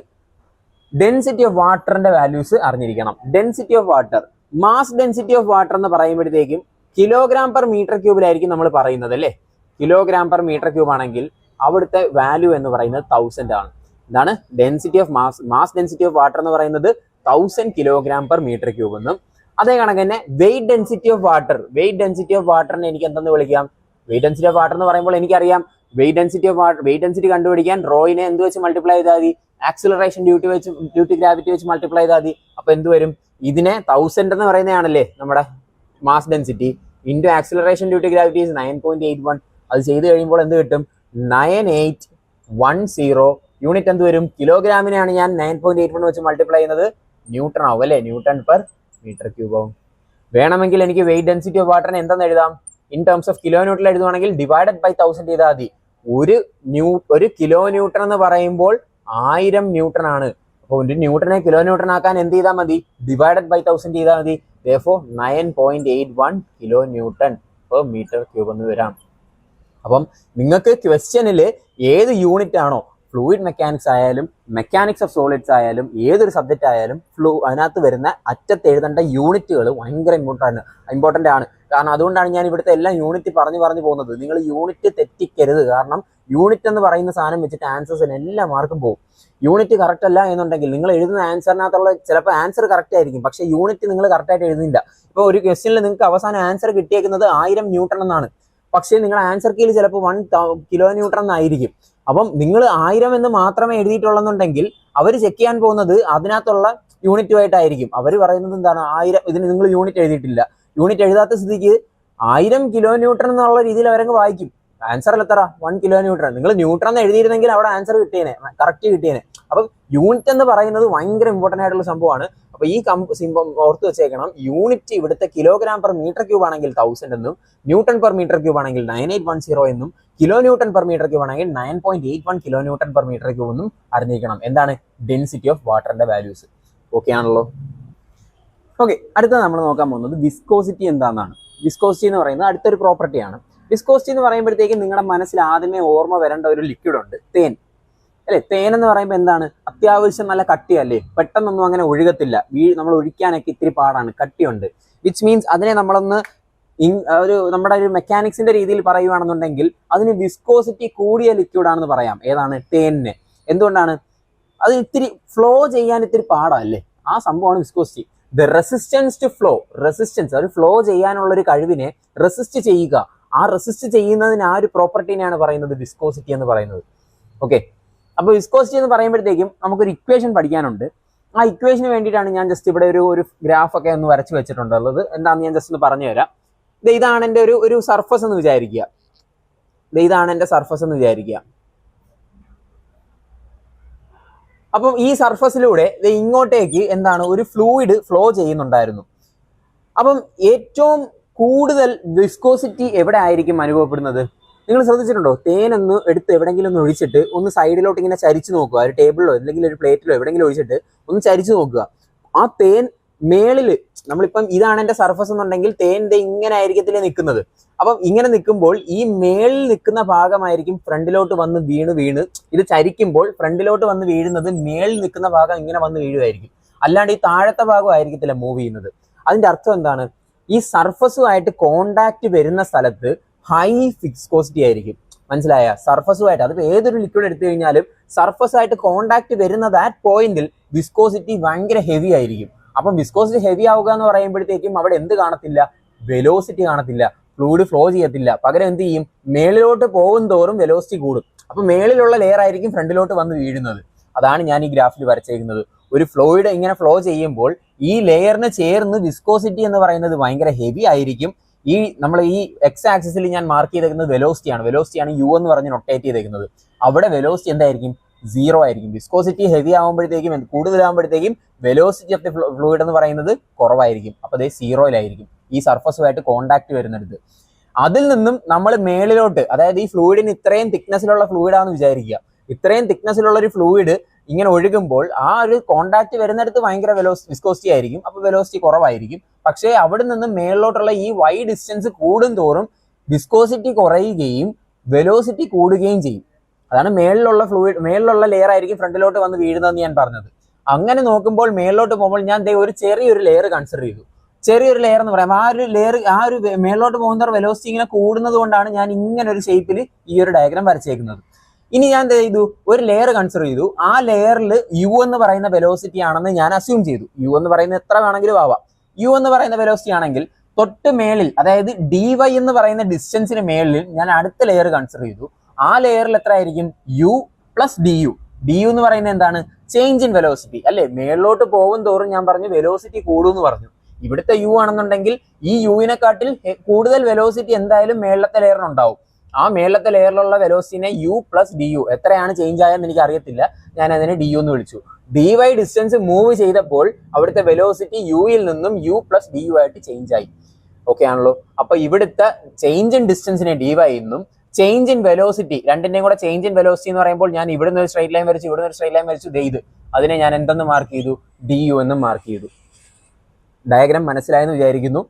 ഡെൻസിറ്റി ഓഫ് വാട്ടറിന്റെ വാല്യൂസ് അറിഞ്ഞിരിക്കണം. Density of water, mass density of water എന്ന് പറയുമ്പോഴത്തേക്കും കിലോഗ്രാം പെർ മീറ്റർ ക്യൂബിലായിരിക്കും നമ്മൾ പറയുന്നത് അല്ലേ? കിലോഗ്രാം പെർ മീറ്റർ ക്യൂബ് ആണെങ്കിൽ അവിടുത്തെ വാല്യൂ എന്ന് പറയുന്നത് 1000 ആണ്. ഇതാണ് density of mass density of water എന്ന് പറയുന്നത് 1000 കിലോഗ്രാം പെർ മീറ്റർ ക്യൂബ് എന്നും. അതേ കണക്ക് തന്നെ വെയിറ്റ് ഡെൻസിറ്റി ഓഫ് വാട്ടറിനെ എനിക്ക് എന്തെന്ന് വിളിക്കാം? വെയിറ്റ് ഡെൻസിറ്റി ഓഫ് വാട്ടർ എന്ന് പറയുമ്പോൾ എനിക്കറിയാം വെയിറ്റ് ഡെൻസിറ്റി കണ്ടുപിടിക്കാൻ റോയിനെ എന്ത് വെച്ച് മൾട്ടിപ്ലൈ ചെയ്താൽ മതി? ആക്സിലറേഷൻ ഡ്യൂ ടു ഗ്രാവിറ്റി വെച്ച് മൾട്ടിപ്ലൈ ചെയ്താൽ മതി. അപ്പൊ എന്ത് വരും? ഇതിനെ 1000 എന്ന് പറയുന്നതാണല്ലേ നമ്മുടെ mass density, into acceleration due to gravity 9.81. അത് ചെയ്ത് കഴിയുമ്പോൾ എന്ത് കിട്ടും? 9810. യൂണിറ്റ് എന്ത് വരും? കിലോഗ്രാമിനെയാണ് ഞാൻ 9.81 വെച്ച് മൾട്ടിപ്ലൈ ചെയ്യുന്നത്, ന്യൂട്ടൺ ആവും അല്ലേ? ന്യൂട്ടൺ പെർ മീറ്റർ ക്യൂബ് ആവും. വേണമെങ്കിൽ എനിക്ക് വെയിറ്റ് ഡെൻസിറ്റി ഓഫ് വാട്ടറിനെ എന്തെന്ന് എഴുതാം? In terms of kilo newton എഴുതുവാണെങ്കിൽ ഡിവൈഡഡ് ബൈ 1000 ചെയ്താൽ മതി. ഒരു കിലോ ന്യൂട്ടൺ എന്ന് പറയുമ്പോൾ 1000 ന്യൂട്ടൺ ആണ്. അപ്പോൾ ഒരു ന്യൂട്ടനെ കിലോ ന്യൂട്ടൺ ആക്കാൻ എന്ത് ചെയ്താൽ മതി? ഡിവൈഡഡ് ബൈ 1000 ചെയ്താൽ മതി. therefore 9.81 kilo newton per metre cube എന്ന് വരാം. അപ്പം നിങ്ങൾക്ക് ക്വസ്റ്റ്യനിൽ ഏത് യൂണിറ്റ് ആണോ, ഫ്ലൂയിഡ് മെക്കാനിക്സ് ആയാലും മെക്കാനിക്സ് ഓഫ് സോളിഡ്സ് ആയാലും ഏതൊരു സബ്ജക്റ്റ് ആയാലും അതിനകത്ത് വരുന്ന അറ്റത്ത് എഴുതേണ്ട യൂണിറ്റുകൾ ഭയങ്കര ഇമ്പോർട്ടൻ്റ് ആണ്. കാരണം അതുകൊണ്ടാണ് ഞാൻ ഇവിടുത്തെ എല്ലാം യൂണിറ്റ് പറഞ്ഞു പോകുന്നത്. നിങ്ങൾ യൂണിറ്റ് തെറ്റിക്കരുത്. കാരണം യൂണിറ്റ് എന്ന് പറയുന്ന സാധനം വെച്ചിട്ട് ആൻസേഴ്സിന് എല്ലാ മാർക്കും പോകും. യൂണിറ്റ് കറക്റ്റ് അല്ല എന്നുണ്ടെങ്കിൽ നിങ്ങൾ എഴുതുന്ന ആൻസറിനകത്തുള്ള ചിലപ്പോൾ ആൻസർ കറക്റ്റ് ആയിരിക്കും, പക്ഷെ യൂണിറ്റ് നിങ്ങൾ കറക്റ്റായിട്ട് എഴുതുന്നില്ല. ഇപ്പോൾ ഒരു ക്വസ്റ്റ്യനിൽ നിങ്ങൾക്ക് അവസാനം ആൻസർ കിട്ടിയേക്കുന്നത് 1000 ന്യൂട്ടൺ എന്നാണ്, പക്ഷേ നിങ്ങളുടെ ആൻസർ കീയിൽ ചിലപ്പോൾ 1 കിലോ ന്യൂട്ടൺ എന്നായിരിക്കും. അപ്പം നിങ്ങൾ 1000 എന്ന് മാത്രമേ എഴുതിയിട്ടുള്ളെന്നുണ്ടെങ്കിൽ അവർ ചെക്ക് ചെയ്യാൻ പോകുന്നത് അതിനകത്തുള്ള യൂണിറ്റുമായിട്ടായിരിക്കും. അവർ പറയുന്നത് എന്താണ്? 1000 ഇതിന് നിങ്ങൾ യൂണിറ്റ് എഴുതിയിട്ടില്ല. യൂണിറ്റ് എഴുതാത്ത സ്ഥിതിക്ക് 1000 കിലോ ന്യൂട്ടൺ എന്നുള്ള രീതിയിൽ അവരങ്ങ് വായിക്കും. ആൻസറിൽ എത്ര? 1 കിലോ ന്യൂട്ടൺ. നിങ്ങൾ ന്യൂട്ടൺ എന്ന് എഴുതിയിരുന്നെങ്കിൽ അവിടെ ആൻസർ കിട്ടിയേനെ, കറക്റ്റ് കിട്ടിയേനെ. അപ്പം യൂണിറ്റ് എന്ന് പറയുന്നത് ഭയങ്കര ഇമ്പോർട്ടൻ്റ് ആയിട്ടുള്ള സംഭവമാണ്. അപ്പൊ ഈ ഓർത്ത് വെച്ചേക്കണം. യൂണിറ്റ് ഇവിടുത്തെ കിലോഗ്രാം പെർ മീറ്റർ ക്യൂബ് ആണെങ്കിൽ 1000 എന്നും, ന്യൂട്ടൺ പെർ മീറ്റർ ക്യൂബ് ആണെങ്കിൽ 9810 എന്നും, kilo newton per metre cube ആണെങ്കിൽ 9.81 kilo newton per metre cube എന്നും അറിഞ്ഞിരിക്കണം. എന്താണ്? ഡെൻസിറ്റി ഓഫ് വാട്ടറിന്റെ വാല്യൂസ്. ഓക്കെ ആണല്ലോ. ഓക്കെ, അടുത്ത നമ്മൾ നോക്കാൻ പോകുന്നത് വിസ്കോസിറ്റി എന്താണെന്നാണ്. വിസ്കോസിറ്റി എന്ന് പറയുന്നത് അടുത്തൊരു പ്രോപ്പർട്ടിയാണ്. വിസ്കോസിറ്റി എന്ന് പറയുമ്പോഴത്തേക്കും നിങ്ങളുടെ മനസ്സിൽ ആദ്യമേ ഓർമ്മ വരേണ്ട ഒരു ലിക്വിഡ് ഉണ്ട്, തേൻ അല്ലേ? തേൻ എന്ന് പറയുമ്പോൾ എന്താണ്? അത്യാവശ്യം നല്ല കട്ടിയല്ലേ, പെട്ടെന്നൊന്നും അങ്ങനെ ഒഴുകത്തില്ല. നമ്മൾ ഒഴിക്കാനൊക്കെ ഇത്തിരി പാടാണ്, കട്ടിയുണ്ട്. വിച്ച് മീൻസ് അതിനെ നമ്മളൊന്ന് നമ്മുടെ ഒരു മെക്കാനിക്സിന്റെ രീതിയിൽ പറയുകയാണെന്നുണ്ടെങ്കിൽ അതിന് വിസ്കോസിറ്റി കൂടിയ ലിക്വിഡ് ആണെന്ന് പറയാം. ഏതാണ്? തേനിന്. എന്തുകൊണ്ടാണ്? അത് ഇത്തിരി ഫ്ലോ ചെയ്യാൻ ഇത്തിരി പാടല്ലേ, ആ സംഭവമാണ് viscosity. The resistance to flow, resistance, ഒരു ഫ്ലോ ചെയ്യാനുള്ള ഒരു കഴിവിനെ റെസിസ്റ്റ് ചെയ്യുക. ആ റെസിസ്റ്റ് ചെയ്യുന്നതിന് ആ ഒരു പ്രോപ്പർട്ടീനെയാണ് പറയുന്നത് വിസ്കോസിറ്റി എന്ന് പറയുന്നത്. ഓക്കെ, അപ്പോൾ വിസ്കോസിറ്റി എന്ന് പറയുമ്പോഴത്തേക്കും നമുക്കൊരു ഇക്വേഷൻ പഠിക്കാനുണ്ട്. ആ ഇക്വേഷന് വേണ്ടിയിട്ടാണ് ഞാൻ ജസ്റ്റ് ഇവിടെ ഒരു ഗ്രാഫ് ഒക്കെ ഒന്ന് വരച്ച് വെച്ചിട്ടുള്ളത്. എന്താണെന്ന് ഞാൻ ജസ്റ്റ് ഒന്ന് പറഞ്ഞു തരാം. ഇതാണ് എൻ്റെ ഒരു സർഫസ് എന്ന് വിചാരിക്കുക. ഇതാണ് എൻ്റെ സർഫസ് എന്ന് വിചാരിക്കുക. അപ്പം ഈ സർഫസിലൂടെ ഇങ്ങോട്ടേക്ക് എന്താണ്? ഒരു ഫ്ലൂയിഡ് ഫ്ലോ ചെയ്യുന്നുണ്ടായിരുന്നു. അപ്പം ഏറ്റവും കൂടുതൽ വിസ്കോസിറ്റി എവിടെ ആയിരിക്കും അനുഭവപ്പെടുന്നത്? നിങ്ങൾ ശ്രദ്ധിച്ചിട്ടുണ്ടോ? തേനൊന്ന് എടുത്ത് എവിടെയെങ്കിലും ഒന്ന് ഒഴിച്ചിട്ട് ഒന്ന് സൈഡിലോട്ട് ഇങ്ങനെ ചരിച്ചു നോക്കുക. ഒരു ടേബിളിലോ അല്ലെങ്കിൽ ഒരു പ്ലേറ്റിലോ എവിടെയെങ്കിലും ഒഴിച്ചിട്ട് ഒന്ന് ചരിച്ചു നോക്കുക. ആ തേൻ മേളിൽ, നമ്മളിപ്പം ഇതാണ് എൻ്റെ സർഫസ് എന്നുണ്ടെങ്കിൽ തേൻ ഇങ്ങനെ ആയിരിക്കത്തില്ലേ നിൽക്കുന്നത്. അപ്പം ഇങ്ങനെ നിൽക്കുമ്പോൾ ഈ മേളിൽ നിൽക്കുന്ന ഭാഗമായിരിക്കും ഫ്രണ്ടിലോട്ട് വന്ന് വീണ് ഇത് ചരിക്കുമ്പോൾ ഫ്രണ്ടിലോട്ട് വന്ന് വീഴുന്നത് മേളിൽ നിൽക്കുന്ന ഭാഗം ഇങ്ങനെ വന്ന് വീഴുമായിരിക്കും. അല്ലാണ്ട് ഈ താഴത്തെ ഭാഗം ആയിരിക്കത്തില്ല മൂവ് ചെയ്യുന്നത്. അതിന്റെ അർത്ഥം എന്താണ്? ഈ സർഫസുമായിട്ട് കോണ്ടാക്ട് വരുന്ന സ്ഥലത്ത് ഹൈ വിസ്കോസിറ്റി ആയിരിക്കും. മനസ്സിലായ? സർഫസുമായിട്ട്, അതിപ്പോൾ ഏതൊരു ലിക്വിഡ് എടുത്തു കഴിഞ്ഞാലും സർഫസായിട്ട് കോണ്ടാക്ട് വരുന്ന ദാറ്റ് പോയിന്റിൽ വിസ്കോസിറ്റി ഭയങ്കര ഹെവി ആയിരിക്കും. അപ്പം വിസ്കോസിറ്റി ഹെവി ആവുക എന്ന് പറയുമ്പോഴത്തേക്കും അവിടെ എന്ത് കാണത്തില്ല? വെലോസിറ്റി കാണത്തില്ല, ഫ്ലൂയിഡ് ഫ്ലോ ചെയ്യത്തില്ല. പകരം എന്ത് ചെയ്യും? മേളിലോട്ട് പോകും തോറും വെലോസിറ്റി കൂടും. അപ്പം മേളിലുള്ള ലെയർ ആയിരിക്കും ഫ്രണ്ടിലോട്ട് വന്ന് വീഴുന്നത്. അതാണ് ഞാൻ ഈ ഗ്രാഫിൽ വരച്ചേക്കുന്നത്. ഒരു ഫ്ലൂയിഡ് ഇങ്ങനെ ഫ്ലോ ചെയ്യുമ്പോൾ ഈ ലെയറിന് ചേർന്ന് വിസ്കോസിറ്റി എന്ന് പറയുന്നത് ഭയങ്കര ഹെവി ആയിരിക്കും. ഈ നമ്മൾ ഈ എക്സ് ആക്സിസിൽ ഞാൻ മാർക്ക് ചെയ്തേക്കുന്നത് വെലോസിറ്റിയാണ് യു എന്ന് പറഞ്ഞ് നൊട്ടേറ്റ് ചെയ്തേക്കുന്നത്. അവിടെ വെലോസിറ്റി എന്തായിരിക്കും? 0 ആയിരിക്കും. വിസ്കോസിറ്റി ഹെവി ആകുമ്പോഴത്തേക്കും കൂടുതലാകുമ്പോഴത്തേക്കും വെലോസിറ്റി ഓഫ് ദി ഫ്ലൂയിഡ് എന്ന് പറയുന്നത് കുറവായിരിക്കും. അപ്പോൾ അതേ 0-ലായിരിക്കും ഈ സർഫസുമായിട്ട് കോണ്ടാക്ട് വരുന്നിടത്ത്. അതിൽ നിന്നും നമ്മൾ മേളിലോട്ട്, അതായത് ഈ ഫ്ലൂയിഡിന് ഇത്രയും തിക്നെസ്സിലുള്ള ഫ്ലൂയിഡാന്ന് വിചാരിക്കുക. ഇത്രയും തിക്നെസ്സിലുള്ള ഒരു ഫ്ലൂയിഡ് ഇങ്ങനെ ഒഴുകുമ്പോൾ ആ ഒരു കോണ്ടാക്ട് വരുന്നിടത്ത് ഭയങ്കര വിസ്കോസിറ്റി ആയിരിക്കും. അപ്പോൾ വെലോസിറ്റി കുറവായിരിക്കും. പക്ഷേ അവിടെ നിന്ന് മേളിലോട്ടുള്ള ഈ വൈ ഡിസ്റ്റൻസ് കൂടുന്തോറും വിസ്കോസിറ്റി കുറയുകയും വെലോസിറ്റി കൂടുകയും ചെയ്യും. അതാണ് മേളിലുള്ള ലെയർ ആയിരിക്കും ഫ്രണ്ടിലോട്ട് വന്ന് വീഴുന്നതെന്ന് ഞാൻ പറഞ്ഞത്. അങ്ങനെ നോക്കുമ്പോൾ മേളിലോട്ട് പോകുമ്പോൾ ഞാൻ ഒരു ചെറിയൊരു ലെയർ കൺസിഡർ ചെയ്തു. ചെറിയൊരു ലെയർ എന്ന് പറയാം. ആ ഒരു മേളിലോട്ട് പോകുന്ന വെലോസിറ്റി ഇങ്ങനെ കൂടുന്നത് കൊണ്ടാണ് ഞാൻ ഇങ്ങനെ ഒരു ഷേപ്പിൽ ഈ ഒരു ഡയഗ്രാം വരച്ചേക്കുന്നത്. ഇനി ഞാൻ എന്ത് ചെയ്തു? ഒരു ലെയർ കൺസിഡർ ചെയ്തു. ആ ലെയറിൽ യു എന്ന് പറയുന്ന വെലോസിറ്റി ആണെന്ന് ഞാൻ അസ്യൂം ചെയ്തു. യു എന്ന് പറയുന്ന എത്ര വേണമെങ്കിലും ആവാം. യു എന്ന് പറയുന്ന വെലോസിറ്റി ആണെങ്കിൽ തൊട്ട് മേളിൽ, അതായത് ഡി വൈ എന്ന് പറയുന്ന ഡിസ്റ്റൻസിന് മേളിൽ ഞാൻ അടുത്ത ലെയർ കൺസിഡർ ചെയ്തു. ആ ലെയറിൽ എത്ര ആയിരിക്കും? U plus d u. D u എന്ന് പറയുന്നത് എന്താണ്? ചേഞ്ച് ഇൻ വെലോസിറ്റി അല്ലെ? മേളിലോട്ട് പോകും തോറും ഞാൻ പറഞ്ഞു വെലോസിറ്റി കൂടും എന്ന് പറഞ്ഞു. ഇവിടുത്തെ യു ആണെന്നുണ്ടെങ്കിൽ ഈ യുവിനെക്കാട്ടിൽ കൂടുതൽ വെലോസിറ്റി എന്തായാലും മേളത്തെ ലെയറിനുണ്ടാവും. ആ മേളത്തെ ലെയറിലുള്ള വെലോസിറ്റിനെ യു പ്ലസ് ഡി യു, എത്രയാണ് ചേഞ്ച് ആയെന്ന് എനിക്ക് അറിയത്തില്ല, ഞാൻ അതിനെ ഡി യു എന്ന് വിളിച്ചു. ഡി വൈ ഡിസ്റ്റൻസ് മൂവ് ചെയ്തപ്പോൾ അവിടുത്തെ വെലോസിറ്റി യുയിൽ നിന്നും യു പ്ലസ് ഡി യു ആയിട്ട് ചേഞ്ച് ആയി. ഓക്കെ ആണല്ലോ? അപ്പൊ ഇവിടുത്തെ ചേഞ്ച് ഇൻ ഡിസ്റ്റൻസിനെ ഡി വൈ എന്നും ചേഞ്ച് ഇൻ വെലോസിറ്റി, രണ്ടിന്റെയും കൂടെ ചേഞ്ച് ഇൻ വെലോസിറ്റി എന്ന് പറയുമ്പോൾ ഞാൻ ഇവിടുന്ന് ഒരു സ്ട്രൈറ്റ് ലൈൻ വരച്ചു, ഇവിടുന്ന് ഒരു സ്ട്രൈറ്റ് ലൈൻ വരച്ചു, ഇത് അതിനെ ഞാൻ എന്തെന്ന് മാർക്ക് ചെയ്തു? ഡി യു എന്നും മാർക്ക് ചെയ്തു. ഡയഗ്രാം മനസ്സിലായെന്ന് വിചാരിക്കുന്നു.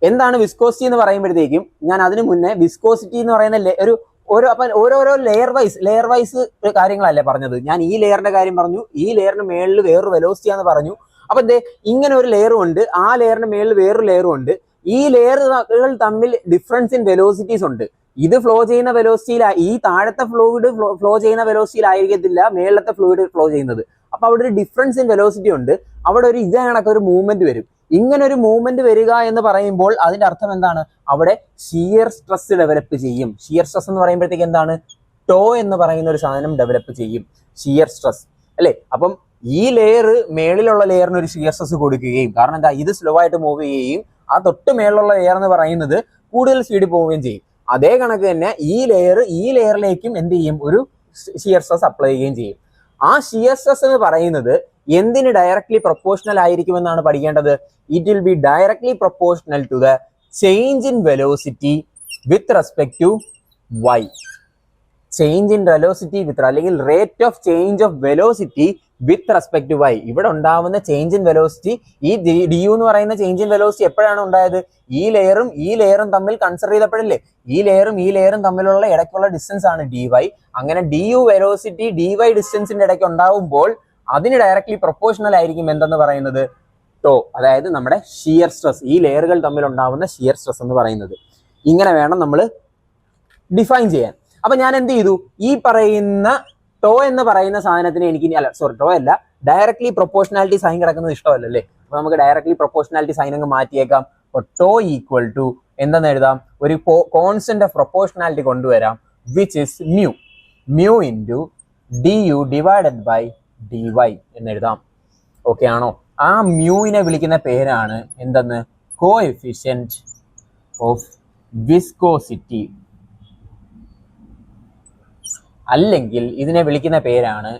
എന്താണ് വിസ്കോസിറ്റി എന്ന് പറയുമ്പോഴത്തേക്കും ഞാൻ അതിനു മുന്നേ വിസ്കോസിറ്റി എന്ന് പറയുന്ന ഓരോരോ ലെയർ വൈസ് കാര്യങ്ങളല്ലേ പറഞ്ഞത്. ഞാൻ ഈ ലെയറിന്റെ കാര്യം പറഞ്ഞു, ഈ ലെയറിന് മേളിൽ വേറൊരു വെലോസിറ്റി ആണെന്ന് പറഞ്ഞു. അപ്പൊ എന്തേ ഇങ്ങനെ ഒരു ലെയറും ഉണ്ട്, ആ ലെയറിന് മേളിൽ വേറൊരു ലെയറും ഉണ്ട്. ഈ ലെയറുകൾ തമ്മിൽ ഡിഫറൻസ് ഇൻ വെലോസിറ്റീസ് ഉണ്ട്. ഇത് ഫ്ലോ ചെയ്യുന്ന വെലോസിറ്റിയിൽ, ഈ താഴത്തെ ഫ്ലൂയിഡ് ഫ്ലോ ചെയ്യുന്ന വെലോസിറ്റിയിലായിരിക്കത്തില്ല മേളത്തെ ഫ്ലൂയിഡ് ഫ്ലോ ചെയ്യുന്നത്. അപ്പൊ അവിടെ ഒരു ഡിഫറൻസ് ഇൻ വെലോസിറ്റി ഉണ്ട്. അവിടെ ഒരു ഇതേ കണക്കൊരു മൂവ്മെന്റ് വരും. ഇങ്ങനെ ഒരു മൂവ്മെന്റ് വരിക എന്ന് പറയുമ്പോൾ അതിന്റെ അർത്ഥം എന്താണ്? അവിടെ ഷിയർ സ്ട്രെസ് ഡെവലപ്പ് ചെയ്യും. ഷിയർ സ്ട്രെസ് എന്ന് പറയുമ്പോഴത്തേക്ക് എന്താണ്? ടോ എന്ന് പറയുന്ന ഒരു സാധനം ഡെവലപ്പ് ചെയ്യും, ഷിയർ സ്ട്രെസ് അല്ലെ? അപ്പം ഈ ലെയർ മേളിലുള്ള ലെയറിന് ഒരു ഷിയർ സ്ട്രെസ് കൊടുക്കുകയും, കാരണം എന്താ, ഇത് സ്ലോ ആയിട്ട് മൂവ് ചെയ്യുകയും ആ തൊട്ട് മേളിലുള്ള ലെയർ എന്ന് പറയുന്നത് കൂടുതൽ സ്പീഡിൽ പോവുകയും ചെയ്യും. അതേ കണക്ക് തന്നെ ഈ ലെയറിലേക്കും എന്ത് ചെയ്യും? ഒരു ഷിയർ സ്ട്രെസ് അപ്ലൈ ചെയ്യുകയും ചെയ്യും. ആ ഷിയർ സ്ട്രെസ് എന്ന് പറയുന്നത് എന്തിന് ഡയറക്ട്ലി പ്രൊപ്പോർഷണൽ ആയിരിക്കുമെന്നാണ് പഠിക്കേണ്ടത്? It will be directly proportional to the change in velocity with respect to y. Change in velocity with, അല്ലെങ്കിൽ rate of change of velocity with respect to y. ഇവിടെ ഉണ്ടാവുന്ന change in velocity, ഈ d u എന്ന് പറയുന്ന change in velocity എപ്പോഴാണ് ഉണ്ടായത്? ഈ ലെയറും തമ്മിൽ കൺസിഡർ ചെയ്തപ്പോഴല്ലേ? ഈ ലെയറും തമ്മിലുള്ള ഇടയ്ക്കുള്ള ഡിസ്റ്റൻസ് ആണ് ഡി വൈ. അങ്ങനെ d u velocity d y ഡിസ്റ്റൻസിന്റെ ഇടയ്ക്ക് ഉണ്ടാവുമ്പോൾ അതിന് ഡയറക്ട്ലി പ്രൊപ്പോർഷണൽ ആയിരിക്കും എന്തെന്ന് പറയുന്നത്? ടോ, അതായത് നമ്മുടെ ഷിയർ സ്ട്രെസ്, ഈ ലെയറുകൾ തമ്മിൽ ഉണ്ടാവുന്ന ഷിയർ സ്ട്രെസ് എന്ന് പറയുന്നത്. ഇങ്ങനെ വേണം നമ്മൾ ഡിഫൈൻ ചെയ്യാൻ. അപ്പൊ ഞാൻ എന്ത് ചെയ്തു? ഈ പറയുന്ന ടോ എന്ന് പറയുന്ന സാധനത്തിന് എനിക്ക് ടോ അല്ല, ഡയറക്ട്ലി പ്രൊപ്പോർഷണാലിറ്റി സൈൻ കിടക്കുന്നത് ഇഷ്ടമല്ലല്ലേ? അപ്പൊ നമുക്ക് ഡയറക്ട്ലി പ്രൊപ്പോർഷണാലിറ്റി സൈൻ അങ്ങ് മാറ്റിയേക്കാം. അപ്പൊ ടോ ഈക്വൽ ടു എന്തെന്ന് എഴുതാം? ഒരു കോൺസ്റ്റന്റ് ഓഫ് പ്രൊപ്പോർഷണാലിറ്റി കൊണ്ടുവരാം, which is mu into d u divided by d y എന്നെഴുതാം. ഓക്കെ ആണോ? ആ മ്യൂവിനെ വിളിക്കുന്ന പേരാണ് എന്തെന്ന്? കോഎഫിഷ്യന്റ് ഓഫ് വിസ്കോസിറ്റി, അല്ലെങ്കിൽ ഇതിനെ വിളിക്കുന്ന പേരാണ്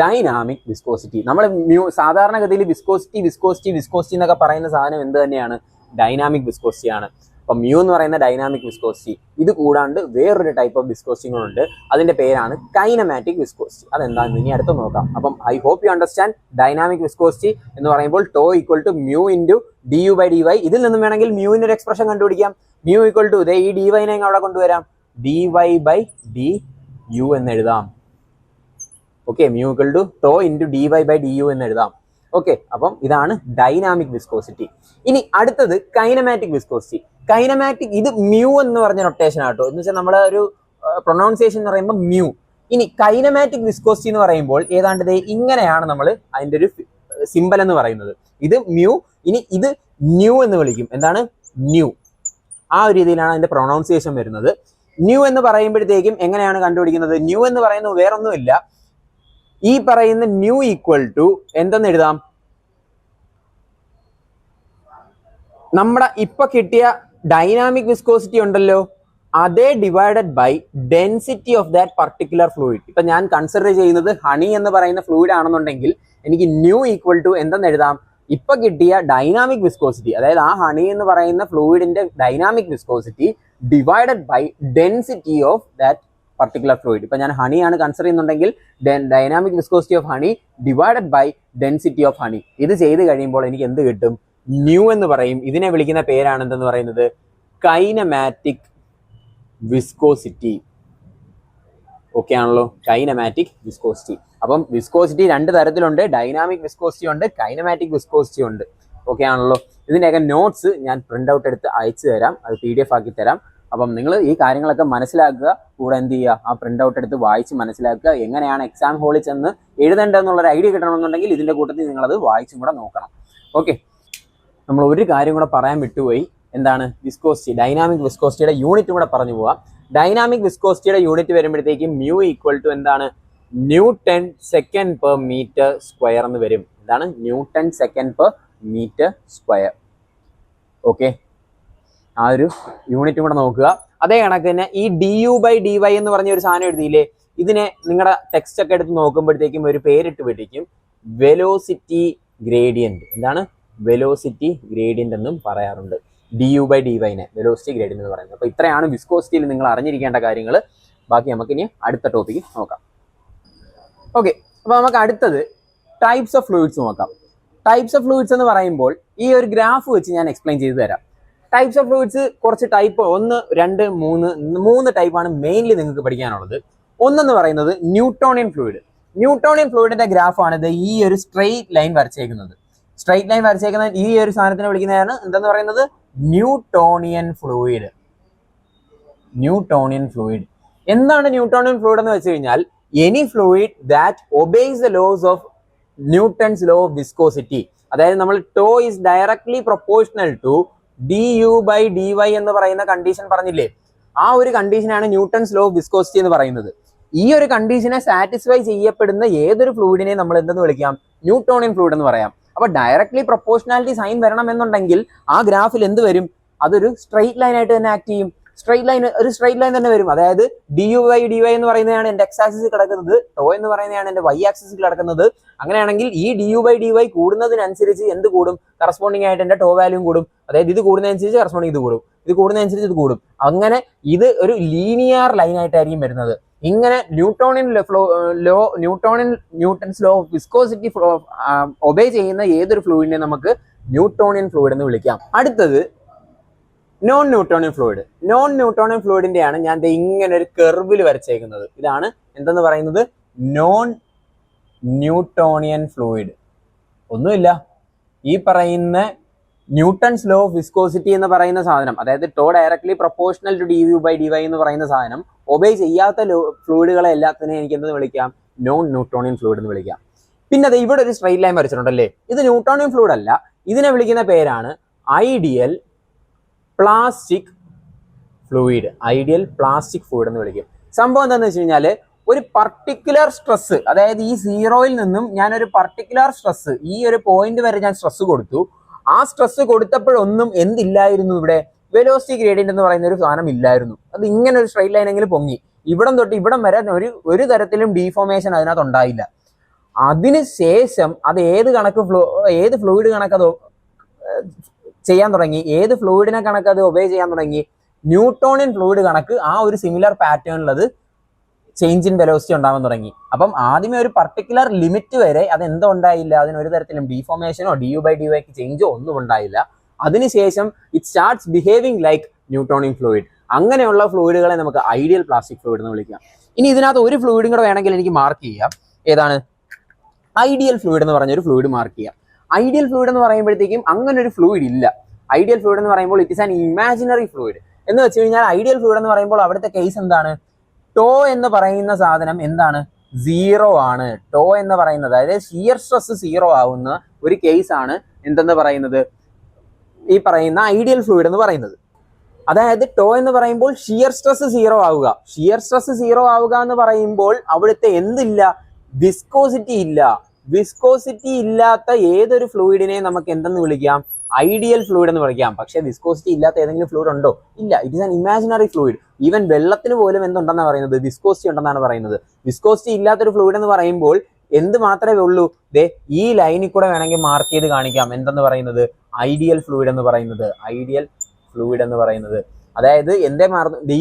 ഡൈനാമിക് വിസ്കോസിറ്റി. നമ്മൾ സാധാരണഗതിയിൽ വിസ്കോസിറ്റി എന്നൊക്കെ പറയുന്ന സാധനം എന്ത് തന്നെയാണ്? ഡൈനാമിക് വിസ്കോസിറ്റി ആണ്. അപ്പൊ മ്യൂ എന്ന് പറയുന്ന ഡൈനാമിക് വിസ്കോസിറ്റി. ഇത് കൂടാണ്ട് വേറൊരു ടൈപ്പ് ഓഫ് വിസ്കോസിറ്റികളുണ്ട്, അതിന്റെ പേരാണ് കൈനമാറ്റിക് വിസ്കോസിറ്റി. അതെന്താണെന്ന് ഇനി അടുത്ത് നോക്കാം. അപ്പം I hope you understand dynamic viscosity എന്ന് പറയുമ്പോൾ tau equal to mu into d u by d y. ഇതിൽ നിന്നും വേണമെങ്കിൽ മ്യൂവിന് ഒരു എക്സ്പ്രഷൻ കണ്ടുപിടിക്കാം. മ്യൂ ഈക്വൽ ടു ഈ ഡി വൈനെ അവിടെ കൊണ്ടുവരാം, d y by d u എന്ന് എഴുതാം. Okay, mu equal to tau into d y by d u എന്ന് എഴുതാം. ഓക്കെ, അപ്പം ഇതാണ് ഡൈനാമിക് വിസ്കോസിറ്റി. ഇനി അടുത്തത് കൈനമാറ്റിക് വിസ്കോസിറ്റി. കൈനമാറ്റിക്, ഇത് മ്യൂ എന്ന് പറഞ്ഞ നൊട്ടേഷൻ ആട്ടോ, എന്ന് വെച്ചാൽ നമ്മുടെ ഒരു പ്രൊനൗൺസിയേഷൻ എന്ന് പറയുമ്പോൾ മ്യൂ. ഇനി കൈനമാറ്റിക് വിസ്കോസിറ്റി എന്ന് പറയുമ്പോൾ ഏതാണ്ട് ഇങ്ങനെയാണ് നമ്മൾ അതിന്റെ ഒരു സിമ്പൽ എന്ന് പറയുന്നത്. ഇത് മ്യൂ, ഇനി ഇത് ന്യൂ എന്ന് വിളിക്കും. എന്താണ്? ന്യൂ. ആ ഒരു രീതിയിലാണ് അതിന്റെ പ്രൊനൗൺസിയേഷൻ വരുന്നത്. ന്യൂ എന്ന് പറയുമ്പോഴത്തേക്കും എങ്ങനെയാണ് കണ്ടുപിടിക്കുന്നത്? ന്യൂ എന്ന് പറയുന്നത് വേറൊന്നുമില്ല, ഈ പറയുന്ന ന്യൂ ഈക്വൽ ടു എന്തെന്ന് എഴുതാം? നമ്മുടെ ഇപ്പൊ കിട്ടിയ ഡൈനാമിക് വിസ്കോസിറ്റി ഉണ്ടല്ലോ, അതേ divided by density of that particular fluid. ഇപ്പൊ ഞാൻ കൺസിഡർ ചെയ്യുന്നത് ഹണി എന്ന് പറയുന്ന ഫ്ലൂയിഡ് ആണെന്നുണ്ടെങ്കിൽ എനിക്ക് ന്യൂ ഈക്വൽ ടു എന്തെന്ന് എഴുതാം? ഇപ്പൊ കിട്ടിയ ഡൈനാമിക് വിസ്കോസിറ്റി, അതായത് ആ ഹണി എന്ന് പറയുന്ന ഫ്ലൂയിഡിന്റെ dynamic viscosity divided by density of that particular fluid. ഇപ്പൊ ഞാൻ ഹണിയാണ് കൺസിഡർ ചെയ്യുന്നുണ്ടെങ്കിൽ dynamic viscosity of honey divided by density of honey. ഇത് ചെയ്ത് കഴിയുമ്പോൾ എനിക്ക് എന്ത് കിട്ടും? ന്യൂ എന്ന് പറയും. ഇതിനെ വിളിക്കുന്ന പേരാണ് എന്തെന്ന് പറയുന്നത്? Kinematic viscosity. ഓക്കെ ആണല്ലോ, കൈനമാറ്റിക് വിസ്കോസിറ്റി. അപ്പം വിസ്കോസിറ്റി രണ്ട് തരത്തിലുണ്ട്, ഡൈനാമിക് വിസ്കോസിറ്റി ഉണ്ട്, കൈനമാറ്റിക് വിസ്കോസിറ്റി ഉണ്ട്. ഓക്കെ ആണല്ലോ. ഇതിൻ്റെയൊക്കെ നോട്ട്സ് ഞാൻ പ്രിന്റ് ഔട്ട് എടുത്ത് അയച്ചു തരാം, അത് PDF ആക്കി തരാം. അപ്പം നിങ്ങൾ ഈ കാര്യങ്ങളൊക്കെ മനസ്സിലാക്കുക, കൂടെ എന്ത് ചെയ്യുക, ആ പ്രിന്റ് ഔട്ട് എടുത്ത് വായിച്ച് മനസ്സിലാക്കുക. എങ്ങനെയാണ് എക്സാം ഹോളിൽ ചെന്ന് എഴുതേണ്ടതെന്നുള്ളൊരു ഐഡിയ കിട്ടണമെന്നുണ്ടെങ്കിൽ ഇതിൻ്റെ കൂട്ടത്തിൽ നിങ്ങളത് വായിച്ചും കൂടെ നോക്കണം. ഓക്കെ, നമ്മൾ ഒരു കാര്യം കൂടെ പറയാൻ വിട്ടുപോയി. എന്താണ്? വിസ്കോസിറ്റി, ഡൈനാമിക് വിസ്കോസിറ്റിയുടെ യൂണിറ്റ് കൂടെ പറഞ്ഞു പോവാം. ഡൈനാമിക് വിസ്കോസിറ്റിയുടെ യൂണിറ്റ് വരുമ്പോഴത്തേക്കും മ്യൂ ഈക്വൽ ടു എന്താണ്? Newton second per metre square എന്ന് വരും. എന്താണ്? Newton second per metre square. Okay, ആ ഒരു യൂണിറ്റ് കൂടെ നോക്കുക. അതേ കണക്ക് തന്നെ ഈ du/dy എന്ന് പറഞ്ഞ ഒരു സാധനം എഴുതിയില്ലേ, ഇതിനെ നിങ്ങളുടെ ടെക്സ്റ്റ് ഒക്കെ എടുത്ത് നോക്കുമ്പോഴത്തേക്കും ഒരു പേരിട്ട് പിടിക്കും, വെലോസിറ്റി ഗ്രേഡിയന്റ്. എന്താണ്? വെലോസിറ്റി ഗ്രേഡിയന്റ് എന്നും പറയാറുണ്ട്. du/dy-നെ വെലോസിറ്റി ഗ്രേഡിയന്റ് എന്ന് പറയുന്നത്. അപ്പൊ ഇത്രയാണ് വിസ്കോസിറ്റിയിൽ നിങ്ങൾ അറിഞ്ഞിരിക്കേണ്ട കാര്യങ്ങൾ. ബാക്കി നമുക്ക് ഇനി അടുത്ത ടോപ്പിക്ക് നോക്കാം. ഓക്കെ, അപ്പൊ നമുക്ക് അടുത്തത് ടൈപ്സ് ഓഫ് ഫ്ലൂയിഡ്സ് നോക്കാം. ടൈപ്സ് ഓഫ് ഫ്ലൂയിഡ്സ് എന്ന് പറയുമ്പോൾ ഈ ഒരു ഗ്രാഫ് വെച്ച് ഞാൻ എക്സ്പ്ലെയിൻ ചെയ്തു തരാം. ടൈപ്സ് ഓഫ് ഫ്ലൂയിഡ്സ് കുറച്ച് ടൈപ്പ്, 1, 2, 3 ടൈപ്പാണ് മെയിൻലി നിങ്ങൾക്ക് പഠിക്കാനുള്ളത്. ഒന്നെന്ന് പറയുന്നത് ന്യൂട്ടോണിയൻ ഫ്ലൂയിഡ്. ന്യൂട്ടോണിയൻ ഫ്ലൂയിഡിന്റെ ഗ്രാഫാണ് ഇത് ഈ ഒരു സ്ട്രെയിറ്റ് ലൈൻ വരച്ചേക്കുന്നത്. സ്ട്രെയിറ്റ് ലൈൻ വരച്ചേക്കുന്ന ഈ ഒരു സാധനത്തിനെ വിളിക്കുന്നതാണ് എന്തെന്ന് പറയുന്നത്? Newtonian fluid. Newtonian fluid. എന്താണ് ന്യൂട്ടോണിയൻ ഫ്ലൂയിഡ് എന്ന് വെച്ച് കഴിഞ്ഞാൽ any fluid that obeys the laws of Newton's law of viscosity. അതായത് നമ്മൾ tau is directly proportional to du/dy എന്ന് പറയുന്ന കണ്ടീഷൻ പറഞ്ഞില്ലേ, ആ ഒരു കണ്ടീഷനാണ് ന്യൂട്ടൺസ് ലോ ഓഫ് വിസ്കോസിറ്റി എന്ന് പറയുന്നത്. ഈ ഒരു കണ്ടീഷനെ സാറ്റിസ്ഫൈ ചെയ്യപ്പെടുന്ന ഏതൊരു ഫ്ലൂയിഡിനെ നമ്മൾ എന്തെന്ന് വിളിക്കാം? ന്യൂട്ടോണിയൻ ഫ്ലൂയിഡ് എന്ന് പറയാം. അപ്പൊ ഡയറക്ട്ലി പ്രൊപ്പോർഷണാലിറ്റി സൈൻ വരണം എന്നുണ്ടെങ്കിൽ ആ ഗ്രാഫിൽ എന്ത് വരും? അതൊരു സ്ട്രെയിറ്റ് ലൈൻ ആയിട്ട് തന്നെ ആക്ട് ചെയ്യും. ഒരു സ്ട്രെയിറ്റ് ലൈൻ തന്നെ വരും. അതായത് du/dy എന്ന് പറയുന്നതാണ് എന്റെ എക്സ് ആക്സിസിൽ കിടക്കുന്നത്, ടോ എന്ന് പറയുന്നതാണ് എന്റെ വൈ ആക്സിസിൽ കിടക്കുന്നത്. അങ്ങനെയാണെങ്കിൽ ഈ du/dy കൂടുന്നതിനനുസരിച്ച് എന്ത് കൂടും? കറസ്പോണ്ടിങ് ആയിട്ട് എന്റെ ടോ വാല്യൂ കൂടും. അതായത് ഇത് കൂടുന്നതനുസരിച്ച് കറസ്പോണ്ടിങ് ഇത് കൂടും, ഇത് കൂടുന്നതനുസരിച്ച് ഇത് കൂടും. അങ്ങനെ ഇത് ഒരു ലീനിയർ ലൈൻ ആയിട്ടായിരിക്കും വരുന്നത്. ഇങ്ങനെ Newton's law of viscosity obey ചെയ്യുന്ന ഏതൊരു ഫ്ലൂയിഡിനെ നമുക്ക് ന്യൂട്ടോണിയൻ ഫ്ലൂയിഡ് എന്ന് വിളിക്കാം. അടുത്തത് non Newtonian fluid. Non Newtonian ഫ്ലൂയിഡിന്റെയാണ് ഞാൻ ഇങ്ങനെ ഒരു കർവിൽ വരച്ചേക്കുന്നത്. ഇതാണ് എന്തെന്ന് പറയുന്നത്? Non Newtonian fluid. ഒന്നുമില്ല, ഈ പറയുന്ന ന്യൂട്ടൺസ് ലോ ഓഫ് വിസ്കോസിറ്റി എന്ന് പറയുന്ന സാധനം, അതായത് to directly proportional to du/dy എന്ന് പറയുന്ന സാധനം ഒബേ ചെയ്യാത്ത ഫ്ലൂയിഡുകളെ എല്ലാത്തിനെയും എനിക്ക് എന്തെന്ന് വിളിക്കാം? നോൺ ന്യൂട്ടോണിയൻ ഫ്ലൂയിഡ് എന്ന് വിളിക്കാം. പിന്നെ അത് ഇവിടെ ഒരു സ്ട്രെയിറ്റ് ലൈൻ വരച്ചിട്ടുണ്ടല്ലേ, ഇത് ന്യൂട്ടോണിയൻ ഫ്ലൂയിഡ് അല്ല. ഇതിനെ വിളിക്കുന്ന പേരാണ് ideal plastic fluid. Ideal plastic fluid എന്ന് വിളിക്കും. സംഭവം എന്താണെന്ന് വെച്ച് കഴിഞ്ഞാൽ ഒരു പർട്ടിക്കുലർ സ്ട്രെസ്, അതായത് ഈ 0-യിൽ നിന്നും ഞാൻ ഒരു പർട്ടിക്കുലർ സ്ട്രെസ് ഈ ഒരു പോയിന്റ് വരെ ഞാൻ സ്ട്രെസ് കൊടുത്തു. ആ സ്ട്രെസ് കൊടുത്തപ്പോഴൊന്നും എന്തില്ലായിരുന്നു? ഇവിടെ വെലോസിറ്റി ഗ്രേഡിയന്റ് എന്ന് പറയുന്ന ഒരു സാധനം ഇല്ലായിരുന്നു. അത് ഇങ്ങനെ ഒരു സ്ട്രെയിറ്റ് ലൈൻ എങ്കിലും പൊങ്ങി. ഇവിടം തൊട്ട് ഇവിടം വരെ ഒരു തരത്തിലും ഡീഫോർമേഷൻ അതിനകത്ത് ഉണ്ടായില്ല. അതിനുശേഷം അത് ഏത് ഫ്ലൂയിഡ് കണക്ക് അത് ചെയ്യാൻ തുടങ്ങി, ഏത് ഫ്ലൂയിഡിനെ കണക്ക് അത് ഒബേ ചെയ്യാൻ തുടങ്ങി? ന്യൂട്ടോണിയൻ ഫ്ലൂയിഡ് കണക്ക് ആ ഒരു സിമിലർ പാറ്റേണിൽ അത് ചേഞ്ച് ഇൻ വെലോസിറ്റി ഉണ്ടാവാൻ തുടങ്ങി. അപ്പം ആദ്യമേ ഒരു പർട്ടിക്കുലർ ലിമിറ്റ് വരെ അത് എന്തോ ഉണ്ടായില്ല, അതിന് ഒരു തരത്തിലും ഡീഫോർമേഷനോ du/dy ചേഞ്ചോ ഒന്നും ഉണ്ടായില്ല. അതിനുശേഷം it starts behaving like Newtonian fluid. അങ്ങനെയുള്ള ഫ്ലൂയിഡുകളെ നമുക്ക് ഐഡിയൽ പ്ലാസ്റ്റിക് ഫ്ലൂയിഡ് എന്ന് വിളിക്കാം. ഇനി ഇതിനകത്ത് ഒരു ഫ്ലൂയിഡും കൂടെ വേണമെങ്കിൽ എനിക്ക് മാർക്ക് ചെയ്യാം. ഏതാണ്? ഐഡിയൽ ഫ്ലൂയിഡ് എന്ന് പറഞ്ഞ ഒരു ഫ്ലൂയിഡ് മാർക്ക് ചെയ്യാം. ഐഡിയൽ ഫ്ലൂയിഡ് എന്ന് പറയുമ്പോഴത്തേക്കും അങ്ങനെ ഒരു ഫ്ലൂയിഡ് ഇല്ല. ഐഡിയൽ ഫ്ലൂയിഡ് എന്ന് പറയുമ്പോൾ it is an imaginary fluid. എന്ന് വെച്ച് കഴിഞ്ഞാൽ ഐഡിയൽ ഫ്ലൂയിഡ് എന്ന് പറയുമ്പോൾ അവിടുത്തെ കേസ് എന്താണ്? ടോ എന്ന് പറയുന്ന സാധനം എന്താണ്? 0 ആണ്. ടോ എന്ന് പറയുന്നത്, അതായത് ഷിയർ സ്ട്രെസ് 0 ആവുന്ന ഒരു കേസാണ് എന്തെന്ന് പറയുന്നത്? ഈ പറയുന്ന ഐഡിയൽ ഫ്ലൂയിഡ് എന്ന് പറയുന്നത്. അതായത് ടോ എന്ന് പറയുമ്പോൾ ഷിയർ സ്ട്രെസ് 0 ആവുക. ഷിയർ സ്ട്രെസ് 0 ആവുക എന്ന് പറയുമ്പോൾ അവിടുത്തെ എന്തില്ല? വിസ്കോസിറ്റി ഇല്ല. വിസ്കോസിറ്റി ഇല്ലാത്ത ഏതൊരു ഫ്ലൂയിഡിനെ നമുക്ക് എന്തെന്ന് വിളിക്കാം? ഐഡിയൽ ഫ്ലൂയിഡ് എന്ന് വിളിക്കാം. പക്ഷേ വിസ്കോസിറ്റി ഇല്ലാത്ത ഏതെങ്കിലും ഫ്ലൂയിഡ് ഉണ്ടോ? ഇല്ല. It is an imaginary fluid. Even വെള്ളത്തിന് പോലും എന്തുണ്ടെന്നാണ് പറയുന്നത്? വിസ്കോസിറ്റി ഉണ്ടെന്നാണ് പറയുന്നത്. വിസ്കോസിറ്റി ഇല്ലാത്തൊരു ഫ്ലൂയിഡ് എന്ന് പറയുമ്പോൾ എന്ത് മാത്രമേ ഉള്ളൂ? ഈ ലൈനിൽ കൂടെ വേണമെങ്കിൽ മാർക്ക് ചെയ്ത് കാണിക്കാം. എന്തെന്ന് പറയുന്നത്? ഐഡിയൽ ഫ്ലൂയിഡ് എന്ന് പറയുന്നത്. ഐഡിയൽ ഫ്ലൂയിഡ് എന്ന് പറയുന്നത്. അതായത് എന്തേ മാറുന്നു? dy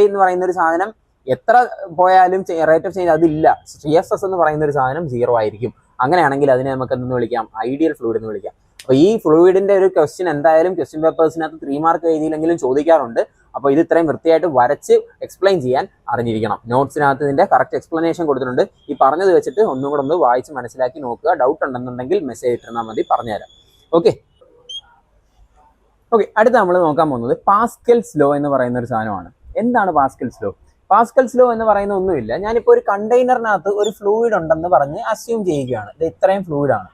എന്ന് പറയുന്ന ഒരു സാധനം എത്ര പോയാലും റേറ്റ് ഓഫ് ചേഞ്ച് അതില്ല. CSS എന്ന് പറയുന്ന ഒരു സാധനം 0 ആയിരിക്കും. അങ്ങനെയാണെങ്കിൽ അതിനെ നമുക്ക് എന്തെന്ന് വിളിക്കാം? ഐഡിയൽ ഫ്ലൂയിഡ് എന്ന് വിളിക്കാം. അപ്പൊ ഈ ഫ്ലൂയിഡിന്റെ ഒരു ക്വസ്റ്റ്യൻ എന്തായാലും ക്വസ്റ്റ്യൻ പേപ്പേഴ്സിനകത്ത് 3 മാർക്ക് എഴുതിയില്ലെങ്കിലും ചോദിക്കാറുണ്ട്. അപ്പോൾ ഇത് ഇത്രയും വൃത്തിയായിട്ട് വരച്ച് എക്സ്പ്ലെയിൻ ചെയ്യാൻ അറിഞ്ഞിരിക്കണം. നോട്ട്സിനകത്ത് ഇതിന്റെ കറക്റ്റ് എക്സ്പ്ലനേഷൻ കൊടുത്തിട്ടുണ്ട്. ഈ പറഞ്ഞത് വെച്ചിട്ട് ഒന്നും കൂടെ ഒന്ന് വായിച്ച് മനസ്സിലാക്കി നോക്കുക. ഡൗട്ട് ഉണ്ടെന്നുണ്ടെങ്കിൽ മെസ്സേജ് ഇട്ടിരുന്നാൽ മതി, പറഞ്ഞുതരാം. ഓക്കെ, അടുത്ത നമ്മൾ നോക്കാൻ പോകുന്നത് പാസ്കൽസ് ലോ എന്ന് പറയുന്ന ഒരു സാധനമാണ്. എന്താണ് പാസ്കൽസ് ലോ? പാസ്കൽസ് ലോ എന്ന് പറയുന്ന ഒന്നുമില്ല. ഞാനിപ്പോൾ ഒരു കണ്ടെയ്നറിനകത്ത് ഒരു ഫ്ലൂയിഡ് ഉണ്ടെന്ന് പറഞ്ഞ് അസ്യൂം ചെയ്യുകയാണ്. ഇത് ഇത്രയും ഫ്ലൂയിഡ് ആണ്.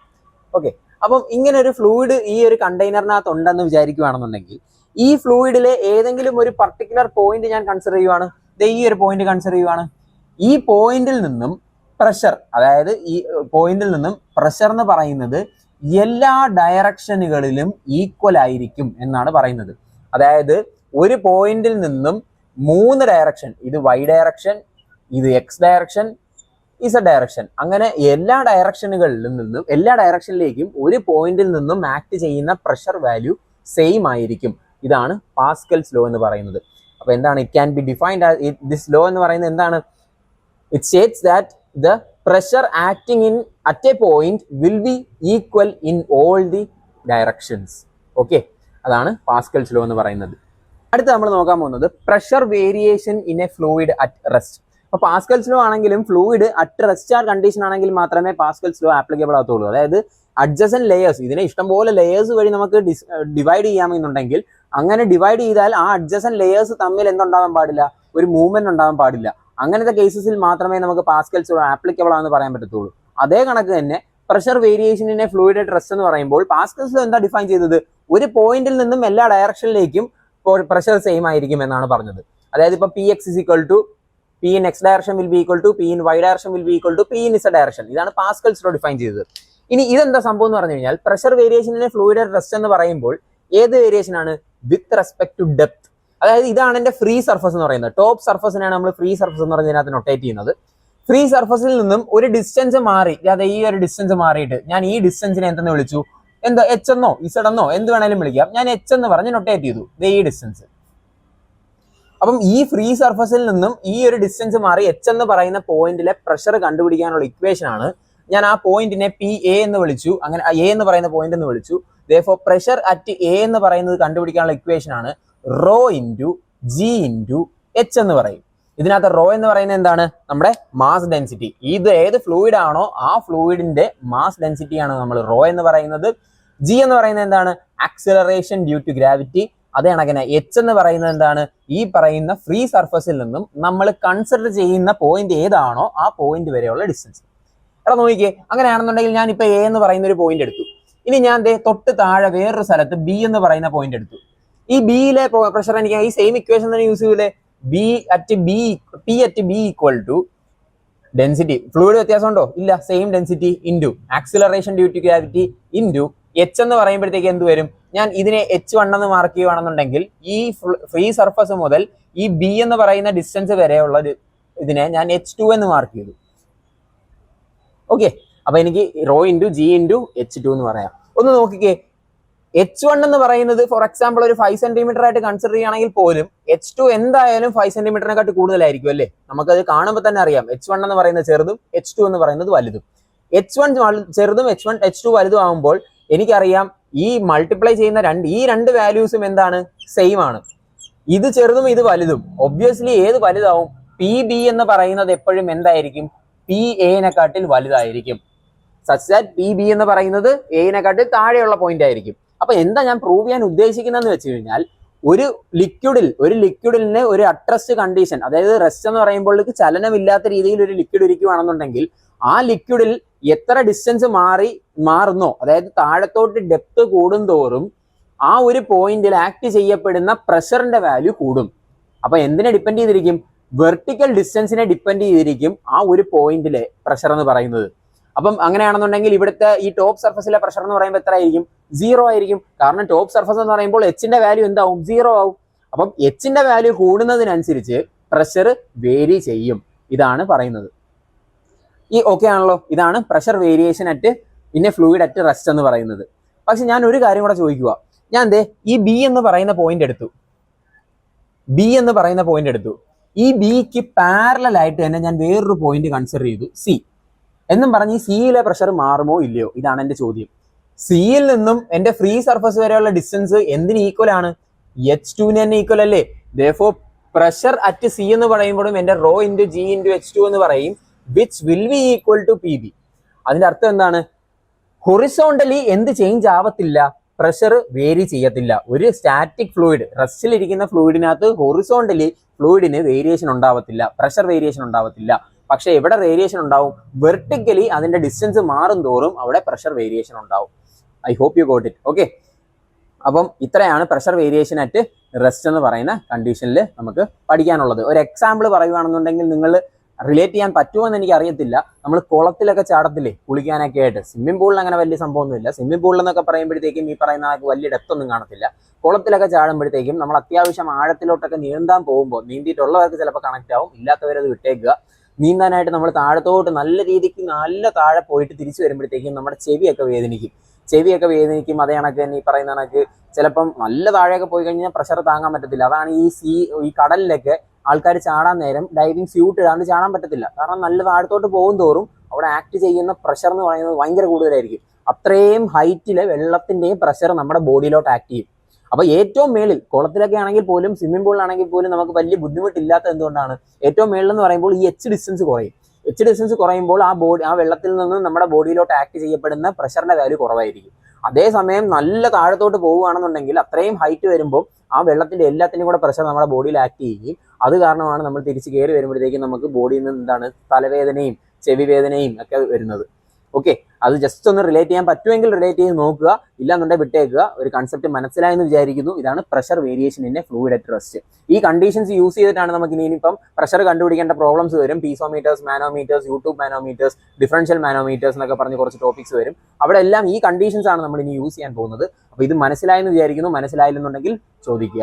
ഓക്കെ, അപ്പം ഇങ്ങനെ ഒരു ഫ്ലൂയിഡ് ഈ ഒരു കണ്ടെയ്നറിനകത്ത് ഉണ്ടെന്ന് വിചാരിക്കുകയാണെന്നുണ്ടെങ്കിൽ ഈ ഫ്ലൂയിഡിലെ ഏതെങ്കിലും ഒരു പർട്ടിക്കുലർ പോയിന്റ് ഞാൻ കൺസിഡർ ചെയ്യുവാണ്. ഈ ഒരു പോയിന്റ് കൺസിഡർ ചെയ്യുവാണ്. ഈ പോയിന്റിൽ നിന്നും പ്രഷർ, അതായത് ഈ പോയിന്റിൽ നിന്നും പ്രഷർ എന്ന് പറയുന്നത് എല്ലാ ഡയറക്ഷനുകളിലും ഈക്വൽ ആയിരിക്കും എന്നാണ് പറയുന്നത്. അതായത് ഒരു പോയിന്റിൽ നിന്നും 3 ഡയറക്ഷൻ, ഇത് y ഡയറക്ഷൻ, ഇത് x ഡയറക്ഷൻ, z ഡയറക്ഷൻ, അങ്ങനെ എല്ലാ ഡയറക്ഷനിലേക്കും ഒരു പോയിന്റിൽ നിന്നും ആക്ട് ചെയ്യുന്ന പ്രഷർ വാല്യൂ സെയിം ആയിരിക്കും. ഇതാണ് പാസ്കൽസ് ലോ എന്ന് പറയുന്നത്. അപ്പൊ എന്താണ്? It can be defined this law എന്ന് പറയുന്നത് എന്താണ്? It states that the pressure acting at a point will be equal in all the directions. Okay, അതാണ് പാസ്കൽസ് ലോ എന്ന് പറയുന്നത്. അടുത്ത് നമ്മൾ നോക്കാൻ പോകുന്നത് pressure variation in a fluid at rest. അപ്പൊ പാസ്കൽസ് ലോ ആണെങ്കിലും ഫ്ലൂയിഡ് അറ്റ് റെസ്റ്റ് കണ്ടീഷൻ ആണെങ്കിൽ മാത്രമേ പാസ്കൽസ് ലോ ആപ്ലിക്കബിൾ ആകത്തുള്ളൂ. അതായത് അഡ്ജസന്റ് ലെയേഴ്സ്, ഇതിനെ ഇഷ്ടംപോലെ ലെയേഴ്സ് വഴി നമുക്ക് ഡിവൈഡ് ചെയ്യാമെന്നുണ്ടെങ്കിൽ അങ്ങനെ ഡിവൈഡ് ചെയ്താൽ ആ അഡ്ജസന്റ് ലെയേഴ്സ് തമ്മിൽ എന്തുണ്ടാവാൻ പാടില്ല? ഒരു മൂവ്മെന്റ് ഉണ്ടാവാൻ പാടില്ല. അങ്ങനത്തെ കേസസിൽ മാത്രമേ നമുക്ക് പാസ്കൽസ് ലോ ആപ്ലിക്കബിൾ ആണെന്ന് പറയാൻ പറ്റത്തുള്ളൂ. അതേ കണക്ക് തന്നെ പ്രഷർ വേരിയേഷനിനെ ഫ്ലൂയിഡ് അറ്റ് റെസ്റ്റ് എന്ന് പറയുമ്പോൾ പാസ്കൽസ് ലോ എന്താ ഡിഫൈൻ ചെയ്തത്? ഒരു പോയിന്റിൽ നിന്നും എല്ലാ ഡയറക്ഷനിലേക്കും പ്രഷർ സെയിം ആയിരിക്കും എന്നാണ് പറഞ്ഞത്. അതായത് ഇപ്പൊ Px is equal to P in x direction will be equal to P in y direction will be equal to P in z direction. ഇതാണ് പാസ്കൽസ് ലോ ഡിഫൈൻ ചെയ്തത്. ഇനി ഇതെന്താ സംഭവം എന്ന് പറഞ്ഞു കഴിഞ്ഞാൽ പ്രഷർ വേരിയേഷനിനെ ഫ്ലൂയിഡ് അറ്റ് റെസ്റ്റ് എന്ന് പറയുമ്പോൾ ഏത് വേരിയേഷൻ ആണ്? With respect to depth. അതായത് ഇതാണ് എന്റെ ഫ്രീ സർഫസ് എന്ന് പറയുന്നത്. ടോപ്പ് സർഫസിനാണ് നമ്മൾ ഫ്രീ സർഫസ് എന്ന് പറയുന്നതിനകത്ത് നൊട്ടേറ്റ് ചെയ്യുന്നത്. ഫ്രീ സർഫസിൽ നിന്നും ഒരു ഡിസ്റ്റൻസ് മാറി, അതായത് ഈ ഒരു ഡിസ്റ്റൻസ് മാറിയിട്ട് ഞാൻ ഈ ഡിസ്റ്റൻസിനെ എന്തെന്ന് വിളിച്ചു? എന്താ? H എന്നോ Z എന്നോ എന്ത് വേണേലും വിളിക്കാം. ഞാൻ H എന്ന് പറഞ്ഞ് നൊട്ടേറ്റ് ചെയ്തു ഈ ഡിസ്റ്റൻസ്. അപ്പം ഈ ഫ്രീ സർഫസിൽ നിന്നും ഈ ഒരു ഡിസ്റ്റൻസ് മാറി H എന്ന് പറയുന്ന പോയിന്റിലെ പ്രഷർ കണ്ടുപിടിക്കാനുള്ള ഇക്വേഷൻ ആണ്. ഞാൻ ആ പോയിന്റിനെ PA എന്ന് വിളിച്ചു. അങ്ങനെ A എന്ന് പറയുന്ന പോയിന്റ് എന്ന് വിളിച്ചു. therefore പ്രഷർ അറ്റ് A എന്ന് പറയുന്നത് കണ്ടുപിടിക്കാനുള്ള ഇക്വേഷൻ ആണ് rho into G into H എന്ന് പറയും. ഇതിനകത്ത് റോ എന്ന് പറയുന്നത് എന്താണ്? നമ്മുടെ മാസ് ഡെൻസിറ്റി. ഇത് ഏത് ഫ്ലൂയിഡ് ആണോ ആ ഫ്ലൂയിഡിന്റെ മാസ് ഡെൻസിറ്റി ആണ് നമ്മൾ റോ എന്ന് പറയുന്നത്. G എന്ന് പറയുന്നത് എന്താണ്? Acceleration due to gravity. അതേ കണക്കിന് H എന്ന് പറയുന്നത് എന്താണ്? ഈ പറയുന്ന ഫ്രീ സർഫസിൽ നിന്നും നമ്മൾ കൺസിഡർ ചെയ്യുന്ന പോയിന്റ് ഏതാണോ ആ പോയിന്റ് വരെയുള്ള ഡിസ്റ്റൻസ്. എടാ നോക്കിക്കേ, അങ്ങനെയാണെന്നുണ്ടെങ്കിൽ ഞാൻ ഇപ്പൊ A എന്ന് പറയുന്ന ഒരു പോയിന്റ് എടുത്തു. ഇനി ഞാൻ തൊട്ട് താഴെ വേറൊരു സ്ഥലത്ത് B എന്ന് പറയുന്ന പോയിന്റ് എടുത്തു. ഈ ബിയിലെ പ്രഷർ എനിക്ക് ഈ സെയിം ഇക്വേഷൻ തന്നെ യൂസ് ചെയ്യൂലേ? P at B equal to density. Fluid വ്യത്യാസം ഉണ്ടോ? ഇല്ല. Same density into acceleration due to gravity into H എന്ന് പറയുമ്പോഴത്തേക്ക് എന്ത് വരും? ഞാൻ ഇതിനെ H1 എന്ന് മാർക്ക് ചെയ്യുകയാണെന്നുണ്ടെങ്കിൽ ഈ ഫ്രീ സർഫസ് മുതൽ ഈ B എന്ന് പറയുന്ന ഡിസ്റ്റൻസ് വരെയുള്ള ഇതിനെ ഞാൻ H2 എന്ന് മാർക്ക് ചെയ്തു. ഓക്കെ, അപ്പൊ എനിക്ക് rho into G into H2 എന്ന് പറയാം. ഒന്ന് നോക്കിക്കേ, H1 എന്ന് പറയുന്നത് ഫോർ എക്സാമ്പിൾ ഒരു 5 സെന്റിമീറ്റർ ആയിട്ട് കൺസിഡർ ചെയ്യുകയാണെങ്കിൽ പോലും H2 എന്തായാലും 5 സെന്റിമീറ്ററിനെക്കാട്ടി കൂടുതലായിരിക്കും അല്ലേ? നമുക്കത് കാണുമ്പോൾ തന്നെ അറിയാം. H1 എന്ന് പറയുന്നത് ചെറുതും H2 എന്ന് പറയുന്നത് വലുതും. H1 ചെറുതും H2 വലുതും ആകുമ്പോൾ എനിക്കറിയാം ഈ മൾട്ടിപ്ലൈ ചെയ്യുന്ന ഈ രണ്ട് വാല്യൂസും എന്താണ്? സെയിം ആണ്. ഇത് ചെറുതും ഇത് വലുതും. ഒബ്വിയസ്ലി ഏത് വലുതാവും? PB എന്ന് പറയുന്നത് എപ്പോഴും എന്തായിരിക്കും? PA-നെക്കാട്ടിൽ വലുതായിരിക്കും. സച്ച് ദാറ്റ് PB എന്ന് പറയുന്നത് A-നെക്കാട്ടിൽ താഴെയുള്ള പോയിന്റ് ആയിരിക്കും. അപ്പൊ എന്താ ഞാൻ പ്രൂവ് ചെയ്യാൻ ഉദ്ദേശിക്കുന്നതെന്ന് വെച്ച് കഴിഞ്ഞാൽ ഒരു ലിക്വിഡിന് ഒരു അട്രസ്റ്റ് കണ്ടീഷൻ, അതായത് റെസ്റ്റ് എന്ന് പറയുമ്പോൾ ചലനമില്ലാത്ത രീതിയിൽ ഒരു ലിക്വിഡ് ഇരിക്കുകയാണെന്നുണ്ടെങ്കിൽ ആ ലിക്വിഡിൽ എത്ര ഡിസ്റ്റൻസ് മാറുന്നോ, അതായത് താഴത്തോട്ട് ഡെപ്ത് കൂടുന്തോറും ആ ഒരു പോയിന്റിൽ ആക്ട് ചെയ്യപ്പെടുന്ന പ്രഷറിന്റെ വാല്യൂ കൂടും. അപ്പൊ എന്തിനെ ഡിപ്പെൻഡ് ചെയ്തിരിക്കും? വെർട്ടിക്കൽ ഡിസ്റ്റൻസിനെ ഡിപ്പെൻഡ് ചെയ്തിരിക്കും ആ ഒരു പോയിന്റിലെ പ്രഷർ എന്ന് പറയുന്നത്. അപ്പം അങ്ങനെയാണെന്നുണ്ടെങ്കിൽ ഇവിടുത്തെ ഈ ടോപ്പ് സർഫസിലെ പ്രഷർ എന്ന് പറയുമ്പോൾ എത്ര ആയിരിക്കും? 0 ആയിരിക്കും. കാരണം ടോപ്പ് സർഫസ് എന്ന് പറയുമ്പോൾ എച്ചിന്റെ വാല്യൂ എന്താവും? 0 ആവും. അപ്പം എച്ചിന്റെ വാല്യൂ കൂടുന്നതിനനുസരിച്ച് പ്രഷർ വേരി ചെയ്യും. ഇതാണ് പറയുന്നത്. ഈ ഓക്കെ ആണല്ലോ? ഇതാണ് pressure variation at in a fluid at rest എന്ന് പറയുന്നത്. പക്ഷെ ഞാൻ ഒരു കാര്യം കൂടെ ചോദിക്കുക. ഞാൻ ഈ ബി എന്ന് പറയുന്ന പോയിന്റ് എടുത്തു. ഈ ബിക്ക് പാരലൽ ആയിട്ട് തന്നെ ഞാൻ വേറൊരു പോയിന്റ് കൺസിഡർ ചെയ്തു, സി എന്നും പറഞ്ഞ് ഈ സിയിലെ പ്രഷർ മാറുമോ ഇല്ലയോ? ഇതാണ് എന്റെ ചോദ്യം. സിയിൽ നിന്നും എന്റെ ഫ്രീ സർഫസ് വരെയുള്ള ഡിസ്റ്റൻസ് എന്തിന് ഈക്വൽ ആണ്? H2 തന്നെ ഈക്വൽ അല്ലേ? Therefore പ്രഷർ അറ്റ് സി എന്ന് പറയുമ്പോഴും എന്റെ rho into g into H2 എന്ന് പറയും, which will be equal to P B. അതിന്റെ അർത്ഥം എന്താണ്? ഹൊറിസോണ്ടലി എന്ത് ചേഞ്ച് ആവത്തില്ല? പ്രഷർ വേരി ചെയ്യത്തില്ല. ഒരു സ്റ്റാറ്റിക് ഫ്ലൂയിഡ്, റെസ്റ്റിലിരിക്കുന്ന ഫ്ലൂയിഡിനകത്ത് ഹൊറിസോണ്ടലി ഫ്ലൂയിഡിന് വേരിയേഷൻ ഉണ്ടാവത്തില്ല, പ്രഷർ വേരിയേഷൻ ഉണ്ടാവത്തില്ല. പക്ഷെ എവിടെ വേരിയേഷൻ ഉണ്ടാവും? വെർട്ടിക്കലി അതിന്റെ ഡിസ്റ്റൻസ് മാറും തോറും അവിടെ പ്രഷർ വേരിയേഷൻ ഉണ്ടാവും. I hope you got it. Okay, അപ്പം ഇത്രയാണ് പ്രഷർ വേരിയേഷൻ അറ്റ് റെസ്റ്റ് എന്ന് പറയുന്ന കണ്ടീഷനിൽ നമുക്ക് പഠിക്കാനുള്ളത്. ഒരു എക്സാമ്പിൾ പറയുകയാണെന്നുണ്ടെങ്കിൽ നിങ്ങൾ റിലേറ്റ് ചെയ്യാൻ പറ്റുമോ എന്ന് എനിക്ക് അറിയത്തില്ല. നമ്മൾ കുളത്തിലൊക്കെ ചാടത്തില്ലേ കുളിക്കാനൊക്കെ ആയിട്ട്? സ്വിമ്മിംഗ് പൂളിൽ അങ്ങനെ വലിയ സംഭവമൊന്നുമില്ല. സ്വിമ്മിംഗ് പൂളിൽ എന്നൊക്കെ പറയുമ്പോഴത്തേക്കും ഈ പറയുന്ന വലിയ ഡെപ്ത് ഒന്നും കാണത്തില്ല. കുളത്തിലൊക്കെ ചാടുമ്പോഴത്തേക്കും നമ്മൾ അത്യാവശ്യം ആഴത്തിലോട്ടൊക്കെ നീന്താൻ പോകുമ്പോൾ, നീന്തിയിട്ടുള്ളവർക്ക് ചിലപ്പോൾ കണക്ട് ആവും, ഇല്ലാത്തവരത് വിട്ടേക്കുക. നീന്താനായിട്ട് നമ്മൾ താഴത്തോട്ട് നല്ല രീതിക്ക് നല്ല താഴെ പോയിട്ട് തിരിച്ചു വരുമ്പോഴത്തേക്കും നമ്മുടെ ചെവിയൊക്കെ വേദനിക്കും. അതേ കണക്ക് തന്നെ ഈ പറയുന്ന കണക്ക് ചിലപ്പം നല്ല താഴെയൊക്കെ പോയി കഴിഞ്ഞാൽ പ്രഷർ താങ്ങാൻ പറ്റത്തില്ല. അതാണ് ഈ കടലിലൊക്കെ ആൾക്കാർ ചാടാൻ നേരം ഡൈവിംഗ് സ്യൂട്ട് ഇടാണ്ട് ചാടാൻ പറ്റത്തില്ല. കാരണം നല്ല താഴത്തോട്ട് പോകും തോറും അവിടെ ആക്ട് ചെയ്യുന്ന പ്രഷർ എന്ന് പറയുന്നത് ഭയങ്കര കൂടുതലായിരിക്കും. അത്രയും ഹൈറ്റിലെ വെള്ളത്തിന്റെയും പ്രഷർ നമ്മുടെ ബോഡിയിലോട്ട് ആക്ട് ചെയ്യും. അപ്പൊ ഏറ്റവും മേളിൽ കുളത്തിലൊക്കെ ആണെങ്കിൽ പോലും സ്വിമ്മിംഗ് പൂളിലാണെങ്കിൽ പോലും നമുക്ക് വലിയ ബുദ്ധിമുട്ടില്ലാത്ത എന്തുകൊണ്ടാണ്? ഏറ്റവും മേളിൽ എന്ന് പറയുമ്പോൾ ഈ എച്ച് ഡിസ്റ്റൻസ് കുറയും. കുറയുമ്പോൾ ആ വെള്ളത്തിൽ നിന്ന് നമ്മുടെ ബോഡിയിലോട്ട് ആക്ട് ചെയ്യപ്പെടുന്ന പ്രഷറിന്റെ വാല്യൂ കുറവായിരിക്കും. അതേസമയം നല്ല താഴത്തോട്ട് പോവുകയാണെന്നുണ്ടെങ്കിൽ അത്രയും ഹൈറ്റ് വരുമ്പോൾ ആ വെള്ളത്തിന്റെ എല്ലാത്തിനും കൂടെ പ്രഷർ നമ്മുടെ ബോഡിയിൽ ആക്ട് ചെയ്യുകയും അത് കാരണമാണ് നമ്മൾ തിരിച്ച് കയറി വരുമ്പോഴത്തേക്കും നമുക്ക് ബോഡിയിൽ നിന്ന് എന്താണ് തലവേദനയും ചെവി വേദനയും ഒക്കെ വരുന്നത്. ഓക്കെ, അത് ജസ്റ്റ് ഒന്ന് റിലേറ്റ് ചെയ്യാൻ പറ്റുമെങ്കിൽ റിലേറ്റ് ചെയ്ത് നോക്കുക, ഇല്ലാന്നുണ്ടെങ്കിൽ വിട്ടേക്കുക. ഒരു കൺസെപ്റ്റ് മനസ്സിലായെന്ന് വിചാരിക്കുന്നു. ഇതാണ് pressure variation in a fluid at rest. ഈ കണ്ടീഷൻസ് യൂസ് ചെയ്തിട്ടാണ് നമുക്ക് ഇനിയിപ്പം പ്രഷർ കണ്ടുപിടിക്കേണ്ട പ്രോബ്ലംസ് വരും. Piezometers, manometers, U tube manometers, differential manometers എന്നൊക്കെ പറഞ്ഞ് കുറച്ച് ടോപ്പിക്സ് വരും. അവിടെ എല്ലാം ഈ കണ്ടീഷൻസ് ആണ് നമ്മൾ ഇനി യൂസ് ചെയ്യാൻ പോകുന്നത്. അപ്പോൾ ഇത് മനസ്സിലായെന്ന് വിചാരിക്കുന്നു. മനസ്സിലായില്ലെന്നുണ്ടെങ്കിൽ ചോദിക്കുക.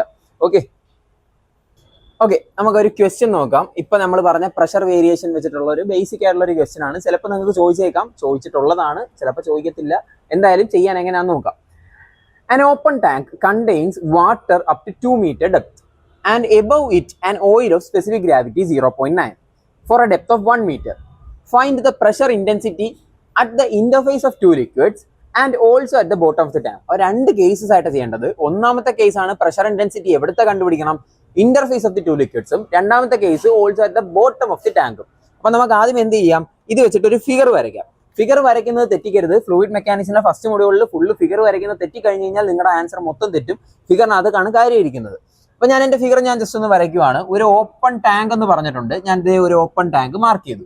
ഓക്കെ, നമുക്കൊരു ക്വസ്റ്റ്യൻ നോക്കാം. ഇപ്പൊ നമ്മൾ പറഞ്ഞ പ്രഷർ വേരിയേഷൻ വെച്ചിട്ടുള്ള ഒരു ബേസിക് ആയിട്ടുള്ള ഒരു ക്വസ്റ്റ്യൻ ആണ്. ചിലപ്പോൾ നിങ്ങൾക്ക് ചോദിച്ചേക്കാം, ചോദിച്ചിട്ടുള്ളതാണ്, ചിലപ്പോൾ ചോദിക്കത്തില്ല. എന്തായാലും ചെയ്യാൻ എങ്ങനെയാണെന്ന് നോക്കാം. An open tank contains water up to 2 meter depth and above it an oil of specific gravity 0.9 for a depth of 1 meter. Find the pressure intensity at the interface of two liquids and also at the bottom of the tank. രണ്ട് cases ആയിട്ട് ചെയ്യേണ്ടത്. ഒന്നാമത്തെ കേസാണ് pressure intensity എവിടുത്തെ കണ്ടുപിടിക്കണം? Interface of the two ലിക്വിഡ്സും. രണ്ടാമത്തെ case also at the bottom of the ടാങ്കും. അപ്പൊ നമുക്ക് ആദ്യം എന്ത് ചെയ്യാം? ഇത് വെച്ചിട്ട് ഒരു ഫിഗർ വരയ്ക്കാം. ഫിഗർ വരയ്ക്കുന്നത് തെറ്റിക്കരുത്. ഫ്ലൂയിഡ് മെക്കാനിക്സിന്റെ ഫസ്റ്റ് മൊഡ്യൂളിൽ ഫുള്ള് ഫിഗർ വരയ്ക്കുന്നത് തെറ്റിക്കഴിഞ്ഞ് കഴിഞ്ഞാൽ നിങ്ങളുടെ ആൻസർ മൊത്തം തെറ്റും. ഫിഗറിനകത്താണ് കാര്യം ഇരിക്കുന്നത്. അപ്പൊ ഞാൻ എന്റെ ഫിഗർ ജസ്റ്റ് ഒന്ന് വരയ്ക്കുവാണ്. ഒരു ഓപ്പൺ ടാങ്ക് എന്ന് പറഞ്ഞിട്ടുണ്ട്. ഞാൻ ഇതേ ഒരു ഓപ്പൺ ടാങ്ക് മാർക്ക് ചെയ്തു.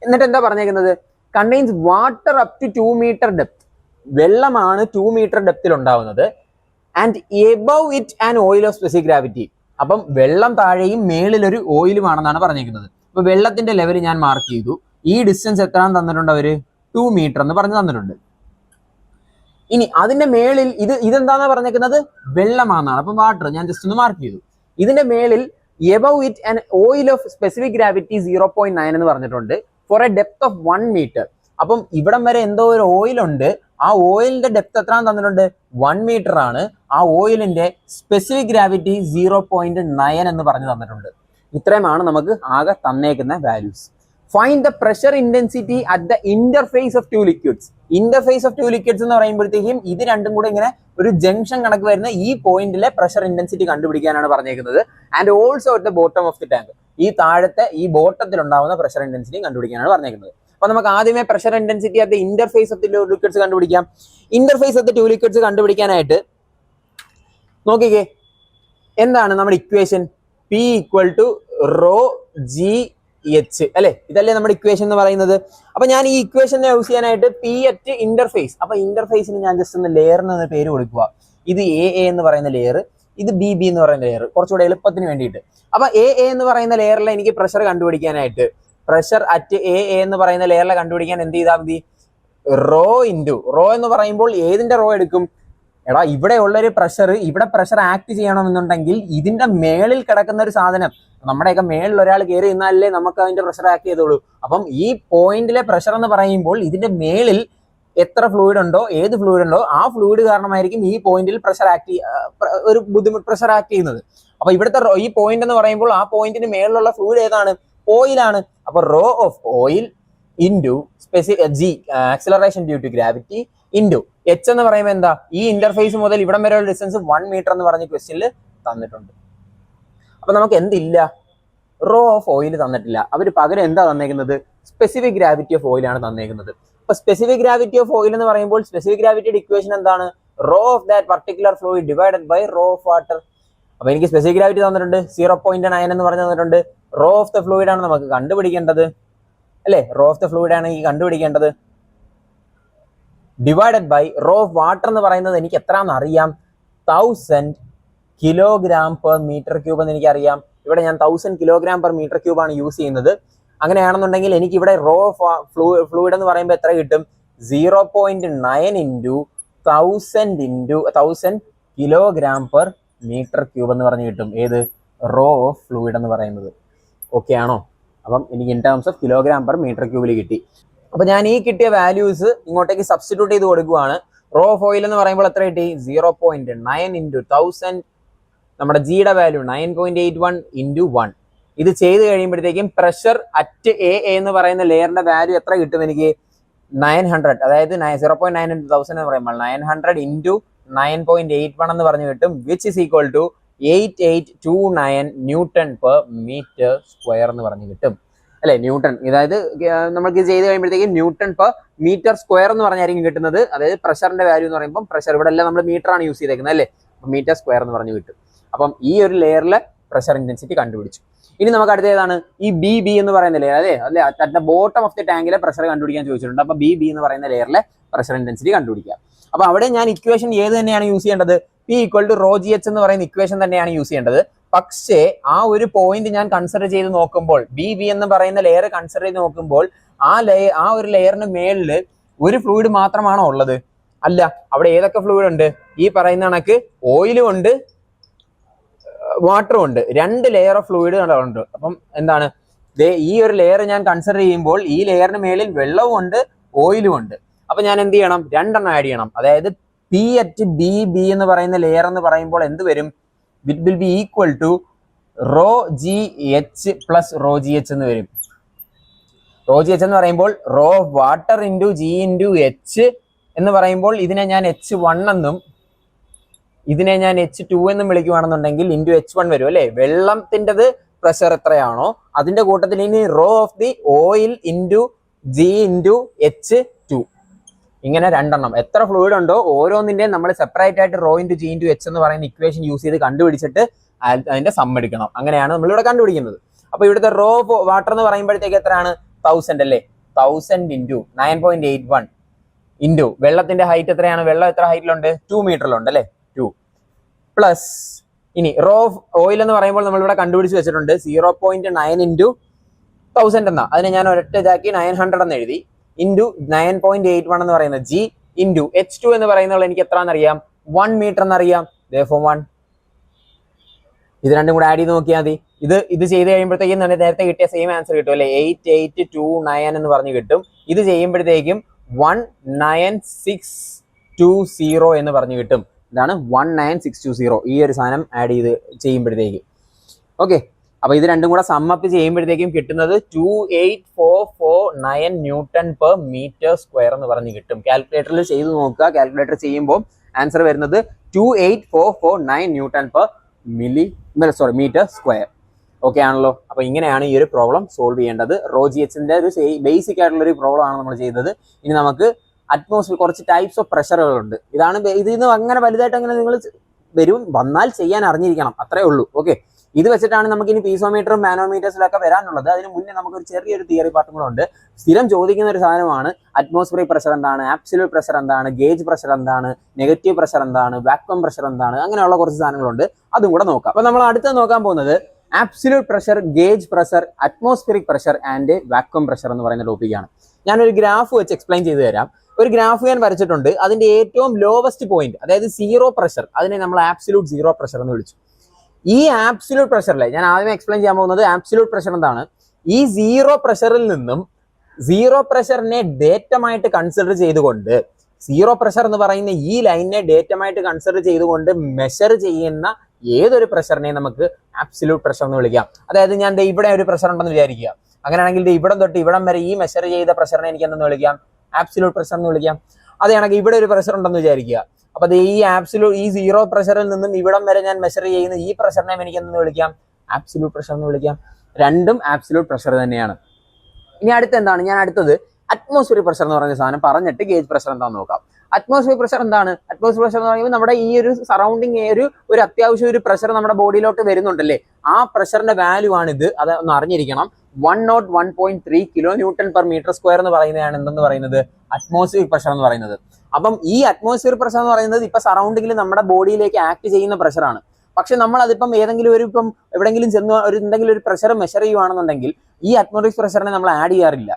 എന്നിട്ട് എന്താ പറഞ്ഞേക്കുന്നത്? Contains water up to 2 meter depth. വെള്ളമാണ് 2 meter ഡെപ്തിൽ ഉണ്ടാവുന്നത്. And above it an oil of specific gravity. അപ്പം വെള്ളം താഴെയും മേളിലൊരു ഓയിലുമാണെന്നാണ് പറഞ്ഞിരിക്കുന്നത്. അപ്പൊ വെള്ളത്തിന്റെ ലെവൽ ഞാൻ മാർക്ക് ചെയ്തു. ഈ ഡിസ്റ്റൻസ് എത്രയാണ് തന്നിട്ടുണ്ട്? അവര് 2 meter എന്ന് പറഞ്ഞു തന്നിട്ടുണ്ട്. ഇനി അതിന്റെ മേളിൽ ഇതെന്താന്ന് പറഞ്ഞേക്കുന്നത്? വെള്ളമാണെന്നാണ്. അപ്പം വാട്ടർ ഞാൻ ജസ്റ്റ് ഒന്ന് മാർക്ക് ചെയ്തു. ഇതിന്റെ മേളിൽ above it an oil of specific gravity 0.9 എന്ന് പറഞ്ഞിട്ടുണ്ട് for a depth of 1 meter. അപ്പം ഇവിടം വരെ എന്തോ ഒരു ഓയിലുണ്ട്. ആ ഓയിലിന്റെ ഡെപ്ത് എത്രയാണ് തന്നിട്ടുണ്ട്? 1 meter ആണ്. ആ ഓയിലിന്റെ സ്പെസിഫിക് ഗ്രാവിറ്റി 0.9 എന്ന് പറഞ്ഞു തന്നിട്ടുണ്ട്. ഇത്രയുമാണ് നമുക്ക് ആകെ തന്നേക്കുന്ന values. Find the pressure intensity at the interface of two liquids. Interface of two liquids എന്ന് പറയുമ്പോഴത്തേക്കും ഇത് രണ്ടും കൂടെ ഇങ്ങനെ ഒരു ജംഗ്ഷൻ കണക്ക് വരുന്ന ഈ പോയിന്റിലെ പ്രഷർ ഇന്റൻസിറ്റി കണ്ടുപിടിക്കാനാണ് പറഞ്ഞേക്കുന്നത്. And also at the bottom of the tank. ഈ താഴത്തെ ഈ ബോട്ടത്തിൽ ഉണ്ടാവുന്ന പ്രഷർ ഇന്റൻസിറ്റി കണ്ടുപിടിക്കാനാണ് പറഞ്ഞേക്കുന്നത്. അപ്പൊ നമുക്ക് ആദ്യമേ pressure intensity at the interface of the two liquids കണ്ടുപിടിക്കാം. Interface of the two liquids കണ്ടുപിടിക്കാനായിട്ട് നോക്കിക്കേ, എന്താണ് നമ്മുടെ ഇക്വേഷൻ? P = ρgh അല്ലെ? ഇതല്ലേ നമ്മുടെ ഇക്വേഷൻ എന്ന് പറയുന്നത്. അപ്പൊ ഞാൻ ഈ ഇക്വേഷനെ യൂസ് ചെയ്യാനായിട്ട് P അറ്റ് ഇന്റർഫേസ്. അപ്പൊ ഇന്റർഫേസിന് ഞാൻ ജസ്റ്റ് ഒന്ന് ലെയറിന് പേര് കൊടുക്കുക. ഇത് എ എന്ന് പറയുന്ന ലെയർ, ഇത് ബി ബി എന്ന് പറയുന്ന ലെയർ, കുറച്ചുകൂടെ എളുപ്പത്തിന് വേണ്ടിയിട്ട്. അപ്പൊ എ എന്ന് പറയുന്ന ലെയറിൽ എനിക്ക് പ്രഷർ കണ്ടുപിടിക്കാനായിട്ട്, പ്രഷർ അറ്റ് എ എന്ന് പറയുന്ന ലെയറിലെ കണ്ടുപിടിക്കാൻ എന്ത് ചെയ്താൽ മതി? റോ ഇൻറ്റു റോ എന്ന് പറയുമ്പോൾ ഏതിന്റെ റോ എടുക്കും? എടാ ഇവിടെ ഉള്ളൊരു പ്രഷർ, ഇവിടെ പ്രഷർ ആക്ട് ചെയ്യണമെന്നുണ്ടെങ്കിൽ ഇതിന്റെ മേളിൽ കിടക്കുന്ന ഒരു സാധനം, നമ്മുടെയൊക്കെ മേളിൽ ഒരാൾ കയറി നിന്നാലേ നമുക്ക് അതിന്റെ പ്രഷർ ആക്ട് ചെയ്തോളൂ. അപ്പം ഈ പോയിന്റിലെ പ്രഷർ എന്ന് പറയുമ്പോൾ ഇതിന്റെ മേളിൽ എത്ര ഫ്ലൂയിഡ് ഉണ്ടോ, ഏത് ഫ്ലൂയിഡ് ഉണ്ടോ ആ ഫ്ലൂയിഡ് കാരണമായിരിക്കും ഈ പോയിന്റിൽ പ്രഷർ ആക്ട് ഒരു ബുദ്ധിമുട്ട് പ്രഷർ ആക്ട് ചെയ്യുന്നത്. അപ്പൊ ഇവിടുത്തെ ഈ പോയിന്റ് എന്ന് പറയുമ്പോൾ ആ പോയിന്റിന് മേളിലുള്ള ഫ്ലൂയിഡ് ഏതാണ്? ഓയിലാണ്. അപ്പൊ rho of oil into g acceleration due to gravity into h എന്ന് പറയുമ്പോൾ എന്താ? ഈ ഇന്റർഫേസ് മുതൽ ഇവിടം വരെയുള്ള ഡിസ്റ്റൻസ് 1 മീറ്റർ എന്ന് പറഞ്ഞ ക്വസ്റ്റ്യനിൽ തന്നിട്ടുണ്ട്. അപ്പൊ നമുക്ക് എന്തില്ല? റോ ഓഫ് ഓയിൽ തന്നിട്ടില്ല. അവർ പകരം എന്താ തന്നേക്കുന്നത്? സ്പെസിഫിക് ഗ്രാവിറ്റി ഓഫ് ഓയിൽ ആണ് തന്നേക്കുന്നത്. അപ്പൊ സ്പെസിഫിക് ഗ്രാവിറ്റി ഓഫ് ഓയിൽ എന്ന് പറയുമ്പോൾ സ്പെസിഫിക് ഗ്രാവിറ്റിയുടെ ഇക്വേഷൻ എന്താണ്? Rho of that particular fluid divided by rho of water. അപ്പൊ എനിക്ക് സ്പെസിഫിക് ഗ്രാവിറ്റി തന്നിട്ടുണ്ട്, 0.9 എന്ന് പറഞ്ഞു തന്നിട്ടുണ്ട്. റോ ഓഫ് ദ ഫ്ലൂയിഡ് ആണ് നമുക്ക് കണ്ടുപിടിക്കേണ്ടത് അല്ലെ? റോ ഓഫ് ദ ഫ്ലൂയിഡ് ആണ് ഈ കണ്ടുപിടിക്കേണ്ടത്. Divided by rho of water എന്ന് പറയുന്നത് എനിക്ക് എത്രയാണെന്ന് അറിയാം? 1000 കിലോഗ്രാം പെർ മീറ്റർ ക്യൂബ് എന്ന് എനിക്കറിയാം. ഇവിടെ ഞാൻ 1000 കിലോഗ്രാം പെർ മീറ്റർ ക്യൂബ് ആണ് യൂസ് ചെയ്യുന്നത്. അങ്ങനെയാണെന്നുണ്ടെങ്കിൽ എനിക്ക് ഇവിടെ റോ ഓഫ് ഫ്ലൂയിഡ് എന്ന് പറയുമ്പോൾ എത്ര കിട്ടും? 0.9 into 1000 kilogram per metre cube എന്ന് പറഞ്ഞ് കിട്ടും. ഏത്? റോ ഓഫ് ഫ്ലൂയിഡ് എന്ന് പറയുന്നത്. ഓക്കെ ആണോ? അപ്പം എനിക്ക് in terms of kilogram per metre ക്യൂബിൽ കിട്ടി. അപ്പൊ ഞാൻ ഈ കിട്ടിയ വാല്യൂസ് ഇങ്ങോട്ടേക്ക് സബ്സ്റ്റിറ്റ്യൂട്ട് ചെയ്ത് കൊടുക്കുവാണ്. റോ ഓഫ് ഓയിൽ എന്ന് പറയുമ്പോൾ എത്ര കിട്ടി? 0.9 ഇൻറ്റു 1000, നമ്മുടെ ജിയുടെ വാല്യൂ 9.81 ഇൻറ്റു 1. ഇത് ചെയ്ത് കഴിയുമ്പോഴത്തേക്കും പ്രഷർ അറ്റ് എ എന്ന് പറയുന്ന ലെയറിന്റെ വാല്യൂ എത്ര കിട്ടും എനിക്ക്? 900. അതായത് 0.9 ഇൻറ്റു 1000 എന്ന് പറയുമ്പോൾ 900 ഇൻറ്റു 9.81 എന്ന് പറഞ്ഞു കിട്ടും. Which is equal to 8829 newton per metre square എന്ന് പറഞ്ഞു കിട്ടും അല്ലെ? ന്യൂട്ടൺ, അതായത് നമുക്ക് ചെയ്ത് കഴിയുമ്പോഴത്തേക്കും ന്യൂട്ടൺ പെർ മീറ്റർ സ്ക്വയർ എന്ന് പറഞ്ഞായിരിക്കും കിട്ടുന്നത്. അതായത് പ്രഷറിന്റെ വാല്യൂ എന്ന് പറയുമ്പോൾ പ്രഷർ ഇവിടെ എല്ലാം നമ്മൾ മീറ്റർ ആണ് യൂസ് ചെയ്തേക്കുന്നത് അല്ലേ? മീറ്റർ സ്ക്വയർ എന്ന് പറഞ്ഞു കിട്ടും. അപ്പം ഈ ഒരു ലെയറിലെ പ്രഷർ ഇന്റൻസിറ്റി കണ്ടുപിടിച്ചു. ഇനി നമുക്ക് അടുത്ത ഏതാണ്? ഈ ബി ബി എന്ന് പറയുന്ന ലെയർ അല്ലേ? At the bottom of the ടാങ്കിലെ പ്രഷർ കണ്ടുപിടിക്കാൻ ചോദിച്ചിട്ടുണ്ട്. അപ്പൊ ബി ബി എന്ന് പറയുന്ന ലെയറിലെ പ്രഷർ ഇന്റൻസിറ്റി കണ്ടുപിടിക്കാം. അപ്പൊ അവിടെ ഞാൻ ഇക്വേഷൻ ഏത് തന്നെയാണ് യൂസ് ചെയ്യേണ്ടത്? P equal to rho g h എന്ന് പറയുന്ന ഇക്വേഷൻ തന്നെയാണ് യൂസ് ചെയ്യേണ്ടത്. പക്ഷേ ആ ഒരു പോയിന്റ് ഞാൻ കൺസിഡർ ചെയ്ത് നോക്കുമ്പോൾ, ബി ബി എന്ന് പറയുന്ന ലെയർ കൺസിഡർ ചെയ്ത് നോക്കുമ്പോൾ ആ ഒരു ലെയറിന് മേളിൽ ഒരു ഫ്ലൂയിഡ് മാത്രമാണോ ഉള്ളത്? അല്ല. അവിടെ ഏതൊക്കെ ഫ്ലൂയിഡ് ഉണ്ട്? ഈ പറയുന്ന കണക്ക് ഓയിലും ഉണ്ട്, വാട്ടറും ഉണ്ട്. 2 ലെയർ ഓഫ് ഫ്ലൂയിഡ് ഉണ്ട്. അപ്പം എന്താണ്? ഈ ഒരു ലെയർ ഞാൻ കൺസിഡർ ചെയ്യുമ്പോൾ ഈ ലെയറിന് മേളിൽ വെള്ളവും ഉണ്ട്, ഓയിലും ഉണ്ട്. അപ്പൊ ഞാൻ എന്ത് ചെയ്യണം? 2 എണ്ണം ആഡ് ചെയ്യണം. അതായത് പി അറ്റ് ബി ബി എന്ന് പറയുന്ന ലെയർ എന്ന് പറയുമ്പോൾ എന്ത് വരും? It will be equal to rho g h plus rho g h എന്ന് വരും. റോ ജി എച്ച് എന്ന് പറയുമ്പോൾ rho of water into g into h എന്ന് പറയുമ്പോൾ ഇതിനെ ഞാൻ H1 എന്നും ഇതിനെ ഞാൻ H2 എന്നും വിളിക്കുകയാണെന്നുണ്ടെങ്കിൽ ഇൻറ്റു H1 വരും അല്ലെ? വെള്ളത്തിൻ്റെത് പ്രഷർ എത്രയാണോ അതിന്റെ കൂട്ടത്തിൽ ഇനി rho of the oil into g into H2, ഇങ്ങനെ 2 എണ്ണം. എത്ര ഫ്ലൂയിഡ് ഉണ്ടോ ഓരോന്നിന്റെയും നമ്മൾ സെപ്പറേറ്റ് ആയിട്ട് rho into g into h എന്ന് പറയുന്ന ഇക്വേഷൻ യൂസ് ചെയ്ത് കണ്ടുപിടിച്ചിട്ട് അതിന്റെ സം എടുക്കണം. അങ്ങനെയാണ് നമ്മളിവിടെ കണ്ടുപിടിക്കുന്നത്. അപ്പൊ ഇവിടുത്തെ റോ ഓഫ് വാട്ടർ എന്ന് പറയുമ്പോഴത്തേക്ക് എത്രയാണ്? 1000 അല്ലേ? 1000 ഇൻറ്റു 9.81 ഇൻറ്റു വെള്ളത്തിന്റെ ഹൈറ്റ് എത്രയാണ്? വെള്ളം എത്ര ഹൈറ്റിലുണ്ട്? 2 മീറ്ററിലുണ്ട് അല്ലെ? 2 പ്ലസ് ഇനി റോ ഓഫ് ഓയിൽ എന്ന് പറയുമ്പോൾ നമ്മളിവിടെ കണ്ടുപിടിച്ച് വെച്ചിട്ടുണ്ട് 0.9 ഇൻറ്റു 1000 എന്നാ. അതിനെ ഞാൻ ഒരൊറ്റ ഇതാക്കി 900 എന്ന് എഴുതി. ഇൻറ്റു 9.81 എന്ന് പറയുന്നത് ജി ഇൻറ്റു H2 എന്ന് പറയുന്നത് എനിക്ക് എത്ര എന്നറിയാം? 1 മീറ്റർ എന്നറിയാം. therefore 1. ഇത് രണ്ടും കൂടെ ആഡ് ചെയ്ത് നോക്കിയാൽ മതി. ഇത് ചെയ്ത് കഴിയുമ്പോഴത്തേക്കും നേരത്തെ കിട്ടിയ സെയിം ആൻസർ കിട്ടും അല്ലെ? 8829 എന്ന് പറഞ്ഞ് കിട്ടും. ഇത് ചെയ്യുമ്പോഴത്തേക്കും 19620 എന്ന് പറഞ്ഞു കിട്ടും. ഇതാണ് 19620. ഈ ഒരു സാധനം ആഡ് ചെയ്ത് ചെയ്യുമ്പോഴത്തേക്ക് ഓക്കെ. അപ്പൊ ഇത് രണ്ടും കൂടെ സമ്മപ്പ് ചെയ്യുമ്പോഴത്തേക്കും കിട്ടുന്നത് 28449 ന്യൂട്ടൺ പെർ മീറ്റർ സ്ക്വയർ എന്ന് പറഞ്ഞ് കിട്ടും. കാൽക്കുലേറ്ററിൽ ചെയ്ത് നോക്കുക. കാൽക്കുലേറ്റർ ചെയ്യുമ്പോൾ ആൻസർ വരുന്നത് 28449 newton per metre square. Okay ആണല്ലോ? അപ്പൊ ഇങ്ങനെയാണ് ഈ ഒരു പ്രോബ്ലം സോൾവ് ചെയ്യേണ്ടത്. റോ ജി എച്ചിന്റെ ഒരു ബേസിക് ആയിട്ടുള്ള ഒരു പ്രോബ്ലം ആണ് നമ്മൾ ചെയ്തത്. ഇനി നമുക്ക് അറ്റ്മോസ്ഫിയർ കുറച്ച് ടൈപ്സ് ഓഫ് പ്രഷറുകളുണ്ട്. ഇതിൽ നിന്ന് അങ്ങനെ വലുതായിട്ട് അങ്ങനെ നിങ്ങൾ വന്നാൽ ചെയ്യാൻ അറിഞ്ഞിരിക്കണം, അത്രേ ഉള്ളൂ. ഓക്കെ, ഇത് വെച്ചിട്ടാണ് നമുക്ക് ഇനി പീസോമീറ്ററും മാനോമീറ്റേഴ്സിലൊക്കെ വരാനുള്ളത്. അതിന് മുന്നേ നമുക്കൊരു ചെറിയൊരു തിയറി പാർട്ടും കൂടെ ഉണ്ട്. സ്ഥിരം ചോദിക്കുന്ന ഒരു സാധനമാണ് അറ്റ്മോസ്ഫിയറിക് പ്രഷർ എന്താണ്, ആബ്സല്യൂട്ട് പ്രഷർ എന്താണ്, ഗേജ് പ്രഷർ എന്താണ്, നെഗറ്റീവ് പ്രഷർ എന്താണ്, വാക്വം പ്രഷർ എന്താണ്, അങ്ങനെയുള്ള കുറച്ച് സാധനങ്ങളുണ്ട്. അതും കൂടെ നോക്കാം. അപ്പൊ നമ്മൾ അടുത്ത് നോക്കാൻ പോകുന്നത് absolute pressure, gauge pressure, atmospheric pressure and vacuum pressure എന്ന് പറയുന്ന ടോപ്പിക്കാണ്. ഞാനൊരു ഗ്രാഫ് വെച്ച് എക്സ്പ്ലെയിൻ ചെയ്തു തരാം. ഒരു ഗ്രാഫ് ഞാൻ വരച്ചിട്ടുണ്ട്. അതിന്റെ ഏറ്റവും ലോവസ്റ്റ് പോയിന്റ്, അതായത് സീറോ പ്രഷർ, അതിനെ നമ്മൾ ആബ്സല്യൂട്ട് സീറോ പ്രഷർ എന്ന് വിളിച്ചു. ഈ ആബ്സല്യൂട്ട് പ്രഷറിലെ ഞാൻ ആദ്യം എക്സ്പ്ലെയിൻ ചെയ്യാൻ പോകുന്നത് ആബ്സല്യൂട്ട് പ്രഷർ എന്താണ്. ഈ സീറോ പ്രഷറിൽ നിന്നും സീറോ പ്രഷറിനെ ഡേറ്റമായിട്ട് കൺസിഡർ ചെയ്തുകൊണ്ട്, സീറോ പ്രഷർ എന്ന് പറയുന്ന ഈ ലൈനിനെ ഡേറ്റമായിട്ട് കൺസിഡർ ചെയ്തുകൊണ്ട് മെഷർ ചെയ്യുന്ന ഏതൊരു പ്രഷറിനെ നമുക്ക് ആബ്സല്യൂട്ട് പ്രഷർ എന്ന് വിളിക്കാം. അതായത് ഞാൻ ഇവിടെ ഒരു പ്രഷർ ഉണ്ടെന്ന് വിചാരിക്കുക. അങ്ങനെയാണെങ്കിൽ ഇവിടം തൊട്ട് ഇവിടം വരെ ഈ മെഷർ ചെയ്ത പ്രഷറിനെ എനിക്ക് എന്തെന്ന് വിളിക്കാം? ആബ്സല്യൂട്ട് പ്രഷർ എന്ന് വിളിക്കാം. അതാണെങ്കിൽ ഇവിടെ ഒരു പ്രഷർ ഉണ്ടെന്ന് വിചാരിക്കുക. അപ്പൊ ഈ സീറോ പ്രഷറിൽ നിന്നും ഇവിടം വരെ ഞാൻ മെഷർ ചെയ്യുന്ന ഈ പ്രഷറിനെ എനിക്ക് എന്തെന്ന് വിളിക്കാം? ആബ്സല്യൂട്ട് പ്രഷർ എന്ന് വിളിക്കാം. രണ്ടും ആബ്സല്യൂട്ട് പ്രഷർ തന്നെയാണ്. ഇനി അടുത്തെന്താണ്? ഞാൻ അടുത്തത് അറ്റ്മോസ്ഫിയറിക് പ്രഷർ എന്ന് പറയുന്ന സാധനം പറഞ്ഞിട്ട് ഗേജ് പ്രഷർ എന്താണെന്ന് നോക്കാം. അറ്റ്മോസ്ഫിയറിക് പ്രഷർ എന്താണ്? അറ്റ്മോസ്ഫിയർ പ്രഷർ എന്ന് പറയുമ്പോൾ നമ്മുടെ ഈ ഒരു സറൗണ്ടിങ് ഒരു അത്യാവശ്യം ഒരു പ്രഷർ നമ്മുടെ ബോഡിയിലോട്ട് വരുന്നുണ്ടല്ലേ, ആ പ്രഷറിന്റെ വാല്യൂ ആണിത്. അത് ഒന്ന് അറിഞ്ഞിരിക്കണം. 101.3 kilo newton per metre square എന്ന് പറയുന്നതാണ് എന്തെന്ന് പറയുന്നത്? അറ്റ്മോസ്ഫിയറിക് പ്രഷർ എന്ന് പറയുന്നത്. അപ്പം ഈ അറ്റ്മോസ്ഫിയറിക് പ്രഷർ എന്ന് പറയുന്നത് ഇപ്പൊ സറൗണ്ടിങ്ങിൽ നമ്മുടെ ബോഡിയിലേക്ക് ആക്ട് ചെയ്യുന്ന പ്രഷറാണ്. പക്ഷെ നമ്മൾ അതിപ്പം ഏതെങ്കിലും എവിടെയെങ്കിലും ചെന്ന് എന്തെങ്കിലും ഒരു പ്രഷർ മെഷർ ചെയ്യുവാണെന്നുണ്ടെങ്കിൽ ഈ അറ്റ്മോസ്ഫിയറിക് പ്രഷറിനെ നമ്മൾ ആഡ് ചെയ്യാറില്ല.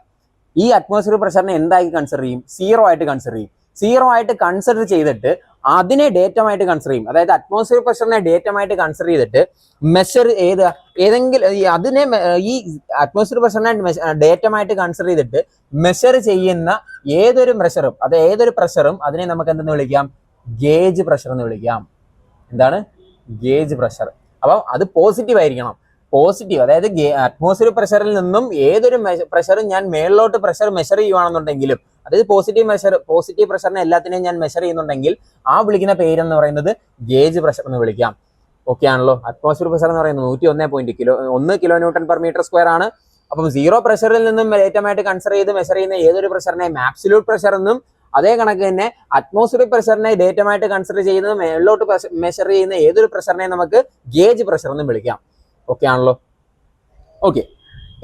ഈ അറ്റ്മോസ്ഫിയറിക് പ്രഷറിനെ എന്തായി കൺസിഡർ ചെയ്യും? സീറോ ആയിട്ട് കൺസിഡർ ചെയ്യും. സീറോ ആയിട്ട് കൺസിഡർ ചെയ്തിട്ട് അതിനെ ഡേറ്റമായിട്ട് കൺസിഡർ ചെയ്യും. അതായത് അറ്റ്മോസ്ഫിയറിക് പ്രഷറിനെ ഡേറ്റമായിട്ട് കൺസിഡർ ചെയ്തിട്ട് മെഷർ ഏതെങ്കിലും അതിനെ ഈ അറ്റ്മോസ്ഫിയറിക് പ്രഷറിനെ ഡേറ്റമായിട്ട് കൺസിഡർ ചെയ്തിട്ട് മെഷർ ചെയ്യുന്ന ഏതൊരു പ്രഷറും അതിനെ നമുക്ക് എന്തെന്ന് വിളിക്കാം? ഗേജ് പ്രഷർ എന്ന് വിളിക്കാം. എന്താണ്? Gauge pressure. അപ്പം അത് പോസിറ്റീവ് ആയിരിക്കണം. പോസിറ്റീവ്, അതായത് അറ്റ്മോസ്ഫിയറിക് പ്രഷറിൽ നിന്നും ഏതൊരു പ്രഷറും ഞാൻ മേളിലോട്ട് പ്രഷർ മെഷർ ചെയ്യുവാണെന്നുണ്ടെങ്കിലും, അതായത് പോസിറ്റീവ് പ്രഷറിനെ എല്ലാത്തിനെയും ഞാൻ മെഷർ ചെയ്യുന്നുണ്ടെങ്കിൽ ആ വിളിക്കുന്ന പേരെന്ന് പറയുന്നത് ഗേജ് പ്രഷർ എന്ന് വിളിക്കാം. ഓക്കെ ആണല്ലോ. അറ്റ്മോസ്ഫിയറിക് പ്രഷർ എന്ന് പറയുന്നത് 101 kilo newton per metre square ആണ്. അപ്പം സീറോ പ്രഷറിൽ നിന്നും ഡേറ്റമായിട്ട് കൺസിഡർ ചെയ്ത് മെഷർ ചെയ്യുന്ന ഏതൊരു പ്രഷറിനെയും ആബ്സല്യൂട്ട് പ്രഷർ എന്നും, അതേ കണക്ക് തന്നെ അറ്റ്മോസ്ഫിയറിക് പ്രഷറിനെ ഡേറ്റമായിട്ട് കൺസിഡർ ചെയ്യുന്നത് മേളിലോട്ട് മെഷർ ചെയ്യുന്ന ഏതൊരു പ്രഷറിനെ നമുക്ക് ഗേജ് പ്രഷർ എന്നും വിളിക്കാം. ഓക്കെ ആണല്ലോ. ഓക്കെ,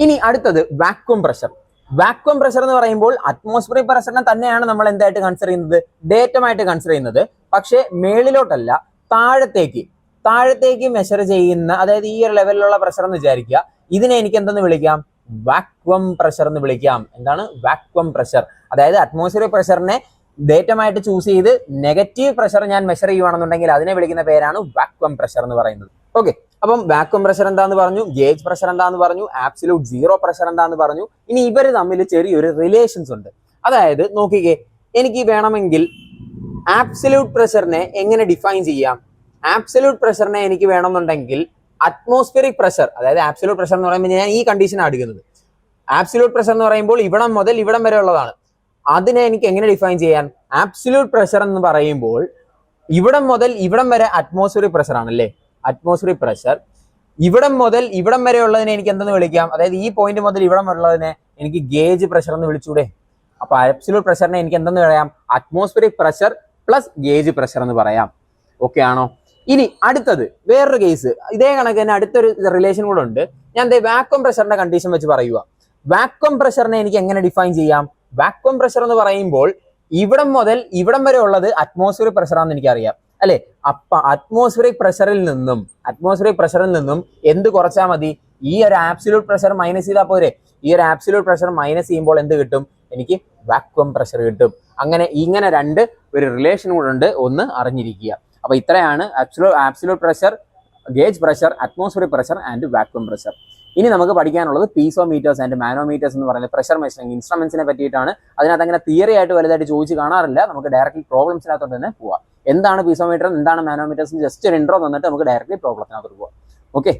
ഇനി അടുത്തത് വാക്വം പ്രഷർ. വാക്വം പ്രഷർ എന്ന് പറയുമ്പോൾ അറ്റ്മോസ്ഫിയറിക് പ്രഷറിനെ തന്നെയാണ് നമ്മൾ എന്തായിട്ട് കൺസിഡർ ചെയ്യുന്നത്? ഡേറ്റമായിട്ട് കൺസിഡർ ചെയ്യുന്നത്. പക്ഷേ മേളിലോട്ടല്ല, താഴത്തേക്ക് മെഷർ ചെയ്യുന്ന, അതായത് ഈ ഒരു ലെവലിലുള്ള പ്രഷർ എന്ന് വിചാരിക്കുക. ഇതിനെ എനിക്ക് എന്തെന്ന് വിളിക്കാം? വാക്വം പ്രഷർ എന്ന് വിളിക്കാം. എന്താണ്? Vacuum pressure. അതായത് അറ്റ്മോസ്ഫിയറിക് പ്രഷറിനെ ഡേറ്റമായിട്ട് ചൂസ് ചെയ്ത് നെഗറ്റീവ് പ്രഷർ ഞാൻ മെഷർ ചെയ്യുവാണെന്നുണ്ടെങ്കിൽ അതിനെ വിളിക്കുന്ന പേരാണ് വാക്വം പ്രഷർ എന്ന് പറയുന്നത്. ഓക്കെ, അപ്പം വാക്വം പ്രഷർ എന്താന്ന് പറഞ്ഞു, ഗേജ് പ്രഷർ എന്താന്ന് പറഞ്ഞു, ആബ്സല്യൂട്ട് സീറോ പ്രഷർ എന്താന്ന് പറഞ്ഞു. ഇനി ഇവര് തമ്മിൽ ചെറിയൊരു റിലേഷൻസ് ഉണ്ട്. അതായത് നോക്കിക്കേ, എനിക്ക് വേണമെങ്കിൽ ആബ്സല്യൂട്ട് പ്രഷറിനെ എങ്ങനെ ഡിഫൈൻ ചെയ്യാം? ആബ്സല്യൂട്ട് പ്രഷറിനെ എനിക്ക് വേണമെന്നുണ്ടെങ്കിൽ അറ്റ്മോസ്ഫിയറിക് പ്രഷർ, അതായത് ആബ്സല്യൂട്ട് പ്രഷർ എന്ന് പറയുമ്പോൾ ഞാൻ ഈ കണ്ടീഷനാണ് എടുക്കുന്നത്. ആബ്സല്യൂട്ട് പ്രഷർ എന്ന് പറയുമ്പോൾ ഇവിടം മുതൽ ഇവിടം വരെ ഉള്ളതാണ്. അതിനെ എനിക്ക് എങ്ങനെ ഡിഫൈൻ ചെയ്യാൻ? ആബ്സല്യൂട്ട് പ്രഷർ എന്ന് പറയുമ്പോൾ ഇവിടം മുതൽ ഇവിടം വരെ അറ്റ്മോസ്ഫിയറിക് പ്രഷർ ആണല്ലേ. അറ്റ്മോസ്ഫിയറിക് പ്രഷർ ഇവിടം മുതൽ ഇവിടം വരെ ഉള്ളതിനെ എനിക്ക് എന്തെന്ന് വിളിക്കാം? അതായത് ഈ പോയിന്റ് മുതൽ ഇവിടം ഉള്ളതിനെ എനിക്ക് ഗേജ് പ്രഷർ എന്ന് വിളിച്ചൂടെ? അപ്പൊ ആബ്സല്യൂട്ട് പ്രഷറിനെ എനിക്ക് എന്തെന്ന് പറയാം? Atmospheric pressure plus gauge pressure എന്ന് പറയാം. ഓക്കെ ആണോ? ഇനി അടുത്തത് വേറൊരു കേസ്, ഇതേ കണക്ക് തന്നെ അടുത്തൊരു റിലേഷൻ കൂടെ ഉണ്ട്. ഞാൻ വാക്വം പ്രഷറിന്റെ കണ്ടീഷൻ വെച്ച് പറയുക. വാക്വം പ്രഷറിനെ എനിക്ക് എങ്ങനെ ഡിഫൈൻ ചെയ്യാം? വാക്വം പ്രഷർ എന്ന് പറയുമ്പോൾ ഇവിടം മുതൽ ഇവിടം വരെ ഉള്ളത് അറ്റ്മോസ്ഫിയറിക് പ്രഷറാണെന്ന് എനിക്കറിയാം അല്ലെ. അപ്പൊ അറ്റ്മോസ്ഫിയറിക് പ്രഷറിൽ നിന്നും എന്ത് കുറച്ചാൽ മതി? ഈ ഒരു ആബ്സല്യൂട്ട് പ്രഷർ മൈനസ് ചെയ്താൽ പോരെ. ഈ ഒരു ആബ്സല്യൂട്ട് പ്രഷർ മൈനസ് ചെയ്യുമ്പോൾ എന്ത് കിട്ടും? എനിക്ക് വാക്വം പ്രഷർ കിട്ടും. ഇങ്ങനെ രണ്ട് ഒരു റിലേഷൻ കൂടെ ഉണ്ട്, ഒന്ന് അറിഞ്ഞിരിക്കുക. അപ്പൊ ഇത്രയാണ് absolute pressure, gauge pressure, atmospheric pressure and vacuum pressure. ഇനി നമുക്ക് പഠിക്കാനുള്ളത് പീസോമീറ്റേഴ്സ് ആൻഡ് മാനോമീറ്റേഴ്സ് എന്ന് പറയുന്ന പ്രഷർ മെഷറിംഗ് ഇൻസ്ട്രുമെന്റ്സിനെ പറ്റിയിട്ടാണ്. അതിനകത്ത് അങ്ങനെ തിയറി ആയിട്ട് വലുതായിട്ട് ചോദിച്ച് കാണാറില്ല. നമുക്ക് ഡയറക്റ്റ്ലി പ്രോബ്ലംസിനകത്തോട്ട് തന്നെ പോവാം. എന്താണ് പീസോമീറ്റർ, എന്താണ് മാനോമീറ്റേഴ്സ്, ജസ്റ്റ് ഒരു ഇൻട്രോ തന്നിട്ട് നമുക്ക് ഡയറക്റ്റ്ലി പ്രോബ്ലത്തിനകത്തോട്ട് പോവാം. ഓക്കെ.